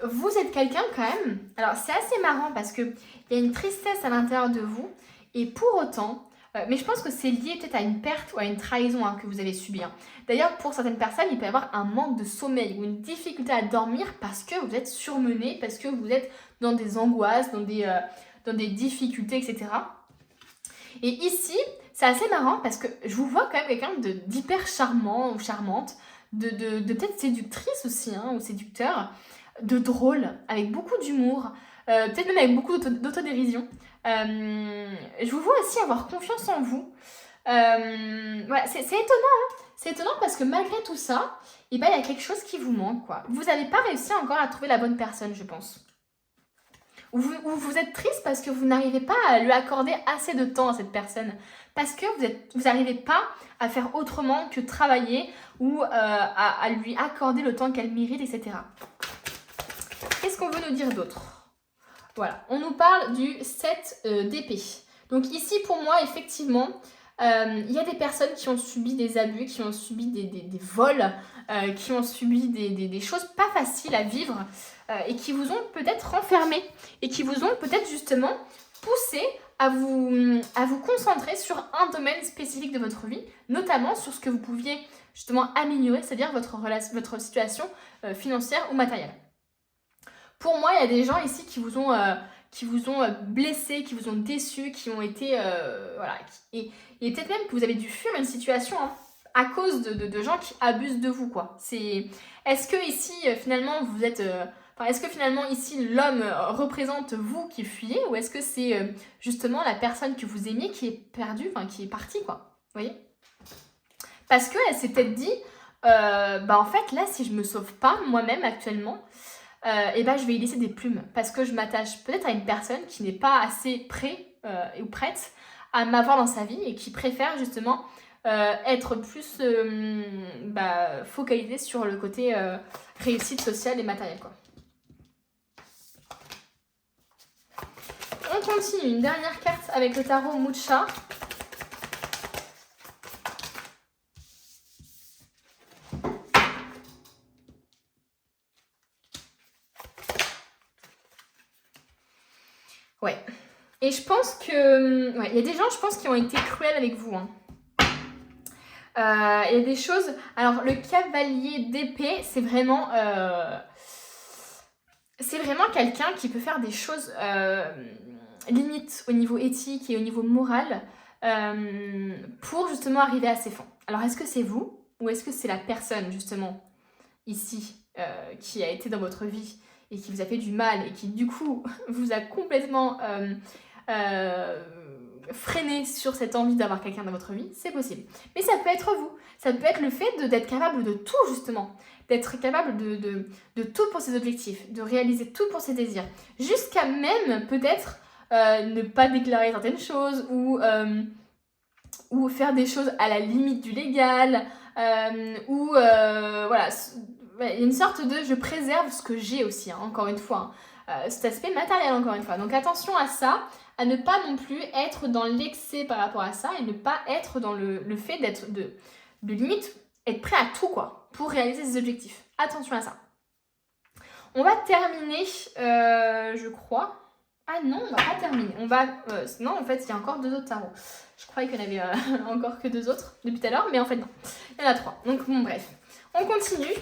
Vous êtes quelqu'un quand même. Alors, c'est assez marrant parce qu'il y a une tristesse à l'intérieur de vous. Et pour autant... mais je pense que c'est lié peut-être à une perte ou à une trahison que vous avez subie. Hein. D'ailleurs, pour certaines personnes, il peut y avoir un manque de sommeil ou une difficulté à dormir parce que vous êtes surmené, parce que vous êtes dans des angoisses, dans des difficultés, etc. Et ici, c'est assez marrant parce que je vous vois quand même quelqu'un d'hyper charmant ou charmante, de peut-être séductrice aussi, hein, ou séducteur, de drôle, avec beaucoup d'humour, peut-être même avec beaucoup d'autodérision. Je vous vois aussi avoir confiance en vous. Voilà, c'est étonnant. Hein. C'est étonnant parce que malgré tout ça, il y a quelque chose qui vous manque. Quoi. Vous n'avez pas réussi encore à trouver la bonne personne, je pense. Ou vous êtes triste parce que vous n'arrivez pas à lui accorder assez de temps à cette personne. Parce que vous n'arrivez pas à faire autrement que travailler ou à lui accorder le temps qu'elle mérite, etc. Qu'est-ce qu'on veut nous dire d'autre ? Voilà, on nous parle du 7 d'épée. Donc ici, pour moi, effectivement, il y a des personnes qui ont subi des abus, qui ont subi des vols, qui ont subi des choses pas faciles à vivre et qui vous ont peut-être renfermé et qui vous ont peut-être justement poussé à vous concentrer sur un domaine spécifique de votre vie, notamment sur ce que vous pouviez justement améliorer, c'est-à-dire votre situation financière ou matérielle. Pour moi, il y a des gens ici qui vous ont blessé, qui vous ont déçu, qui ont été... voilà. Et peut-être même que vous avez dû fuir une situation à cause de gens qui abusent de vous, quoi. Est-ce que ici, finalement, vous êtes... est-ce que finalement, ici, l'homme représente vous qui fuyez ou est-ce que c'est justement la personne que vous aimiez qui est perdue, qui est partie, quoi. Vous voyez ? Parce qu'elle s'est peut-être dit, en fait, là, si je me sauve pas moi-même actuellement... je vais y laisser des plumes parce que je m'attache peut-être à une personne qui n'est pas assez prête ou prête à m'avoir dans sa vie et qui préfère justement être plus focalisée sur le côté réussite sociale et matérielle, quoi. On continue, une dernière carte avec le tarot Mucha. Ouais. Et je pense que... il y a des gens, je pense, qui ont été cruels avec vous. Hein. Il y a des choses... Alors, le cavalier d'épée, c'est vraiment... c'est vraiment quelqu'un qui peut faire des choses limites au niveau éthique et au niveau moral pour justement arriver à ses fins. Alors, est-ce que c'est vous ou est-ce que c'est la personne, justement, ici, qui a été dans votre vie et qui vous a fait du mal et qui du coup vous a complètement freiné sur cette envie d'avoir quelqu'un dans votre vie, c'est possible. Mais ça peut être vous, ça peut être le fait d'être capable de tout justement, d'être capable de tout pour ses objectifs, de réaliser tout pour ses désirs, jusqu'à même peut-être ne pas déclarer certaines choses ou faire des choses à la limite du légal, voilà... Il y a une sorte de je préserve ce que j'ai aussi, hein, encore une fois. Hein. Cet aspect matériel, encore une fois. Donc attention à ça, à ne pas non plus être dans l'excès par rapport à ça et ne pas être dans le fait d'être de limite, être prêt à tout, quoi, pour réaliser ses objectifs. Attention à ça. On va terminer, je crois. Ah non, on va pas terminer. On va. Non, en fait, il y a encore 2 autres tarots. Je croyais qu'il y en avait encore que 2 autres depuis tout à l'heure, mais en fait, non. Il y en a 3. Donc, bon, bref. On continue.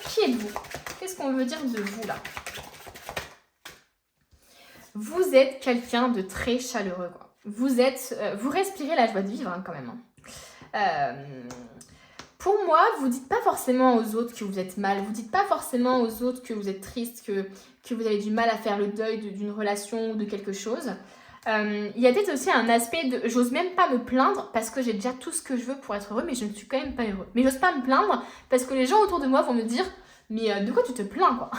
Qui êtes-vous? Qu'est-ce qu'on veut dire de vous, là? Vous êtes quelqu'un de très chaleureux, quoi. Vous respirez la joie de vivre, hein, quand même. Hein. Pour moi, vous dites pas forcément aux autres que vous êtes mal, vous dites pas forcément aux autres que vous êtes triste, que vous avez du mal à faire le deuil d'une relation ou de quelque chose. Il y a peut-être aussi un aspect de j'ose même pas me plaindre parce que j'ai déjà tout ce que je veux pour être heureux, mais je ne suis quand même pas heureux. Mais j'ose pas me plaindre parce que les gens autour de moi vont me dire mais de quoi tu te plains, quoi?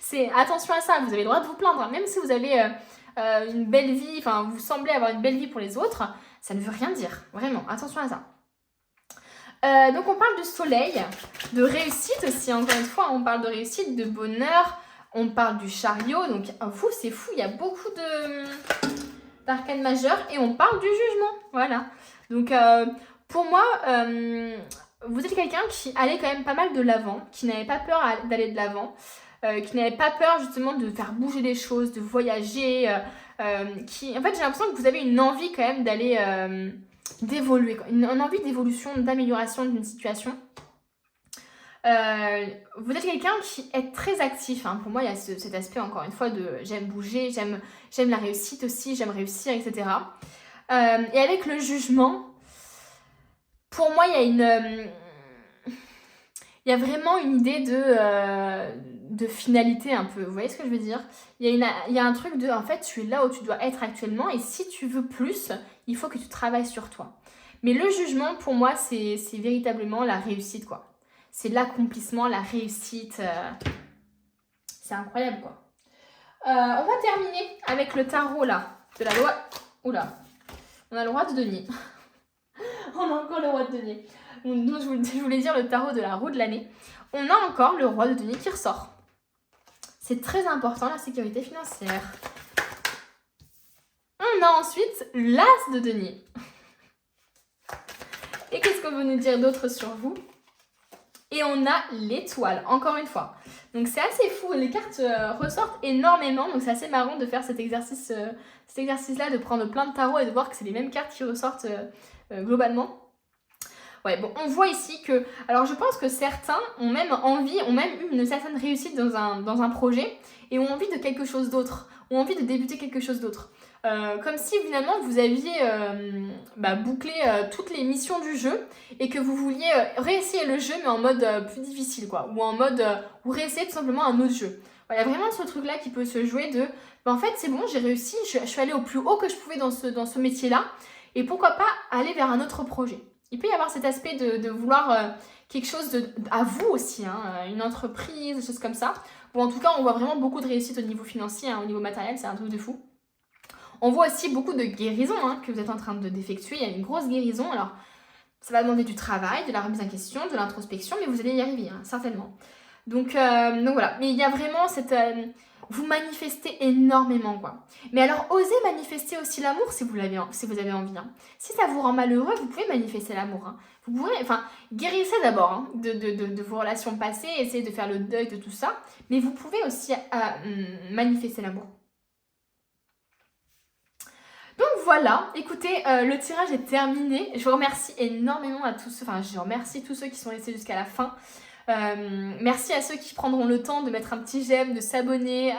C'est attention à ça, vous avez le droit de vous plaindre, hein. Même si vous avez une belle vie, enfin vous semblez avoir une belle vie pour les autres, ça ne veut rien dire, vraiment, attention à ça. Donc on parle de soleil, de réussite aussi, encore une fois, on parle de réussite, de bonheur, on parle du chariot, donc vous c'est fou, il y a beaucoup d'arcanes majeures et on parle du jugement, voilà. Donc pour moi, vous êtes quelqu'un qui allait quand même pas mal de l'avant, qui n'avait pas peur d'aller de l'avant, qui n'avait pas peur justement de faire bouger les choses, de voyager, en fait j'ai l'impression que vous avez une envie quand même d'aller... d'évoluer, une envie d'évolution, d'amélioration d'une situation. Vous êtes quelqu'un qui est très actif, hein. Pour moi, il y a cet aspect, encore une fois, de j'aime bouger, j'aime la réussite aussi, j'aime réussir, etc. Et avec le jugement, pour moi, il y a vraiment une idée de finalité un peu. Vous voyez ce que je veux dire? Il y a un truc de, en fait, tu es là où tu dois être actuellement et si tu veux plus, il faut que tu travailles sur toi. Mais le jugement, pour moi, c'est véritablement la réussite, quoi. C'est l'accomplissement, la réussite. C'est incroyable, quoi. On va terminer avec le tarot, là, de la loi... Oula, on a le roi de denier. On a encore le roi de denier. Donc, je voulais dire le tarot de la roue de l'année. On a encore le roi de denier qui ressort. C'est très important, la sécurité financière. On a ensuite l'as de denier. Et qu'est-ce qu'on veut nous dire d'autre sur vous? Et on a l'étoile, encore une fois. Donc c'est assez fou, les cartes ressortent énormément. Donc c'est assez marrant de faire cet exercice-là, de prendre plein de tarots et de voir que c'est les mêmes cartes qui ressortent globalement. Ouais, bon, on voit ici que... Alors je pense que certains ont même eu une certaine réussite dans un projet et ont envie de quelque chose d'autre, ont envie de débuter quelque chose d'autre. Comme si finalement vous aviez bouclé toutes les missions du jeu et que vous vouliez réessayer le jeu mais en mode plus difficile, quoi, ou en mode ou réessayer tout simplement un autre jeu. Il y a vraiment ce truc là qui peut se jouer de en fait c'est bon, j'ai réussi, je suis allée au plus haut que je pouvais dans ce métier là et pourquoi pas aller vers un autre projet. Il peut y avoir cet aspect de vouloir quelque chose à vous aussi, hein, une entreprise, des choses comme ça. Bon, en tout cas, on voit vraiment beaucoup de réussite au niveau financier, hein, au niveau matériel, c'est un truc de fou. On voit aussi beaucoup de guérison que vous êtes en train d'effectuer. Il y a une grosse guérison. Alors, ça va demander du travail, de la remise en question, de l'introspection, mais vous allez y arriver, hein, certainement. Donc voilà. Mais il y a vraiment cette... vous manifestez énormément, quoi. Mais alors, osez manifester aussi l'amour si vous avez envie. Hein. Si ça vous rend malheureux, vous pouvez manifester l'amour. Hein. Vous pouvez, guérissez d'abord de vos relations passées, essayez de faire le deuil de tout ça. Mais vous pouvez aussi manifester l'amour. Donc voilà, écoutez, le tirage est terminé. Je vous remercie énormément à tous ceux, je remercie tous ceux qui sont restés jusqu'à la fin. Merci à ceux qui prendront le temps de mettre un petit j'aime, de s'abonner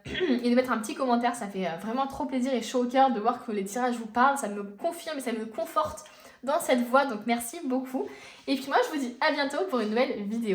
et de mettre un petit commentaire. Ça fait vraiment trop plaisir et chaud au cœur de voir que les tirages vous parlent. Ça me confirme et ça me conforte dans cette voie. Donc merci beaucoup. Et puis moi, je vous dis à bientôt pour une nouvelle vidéo.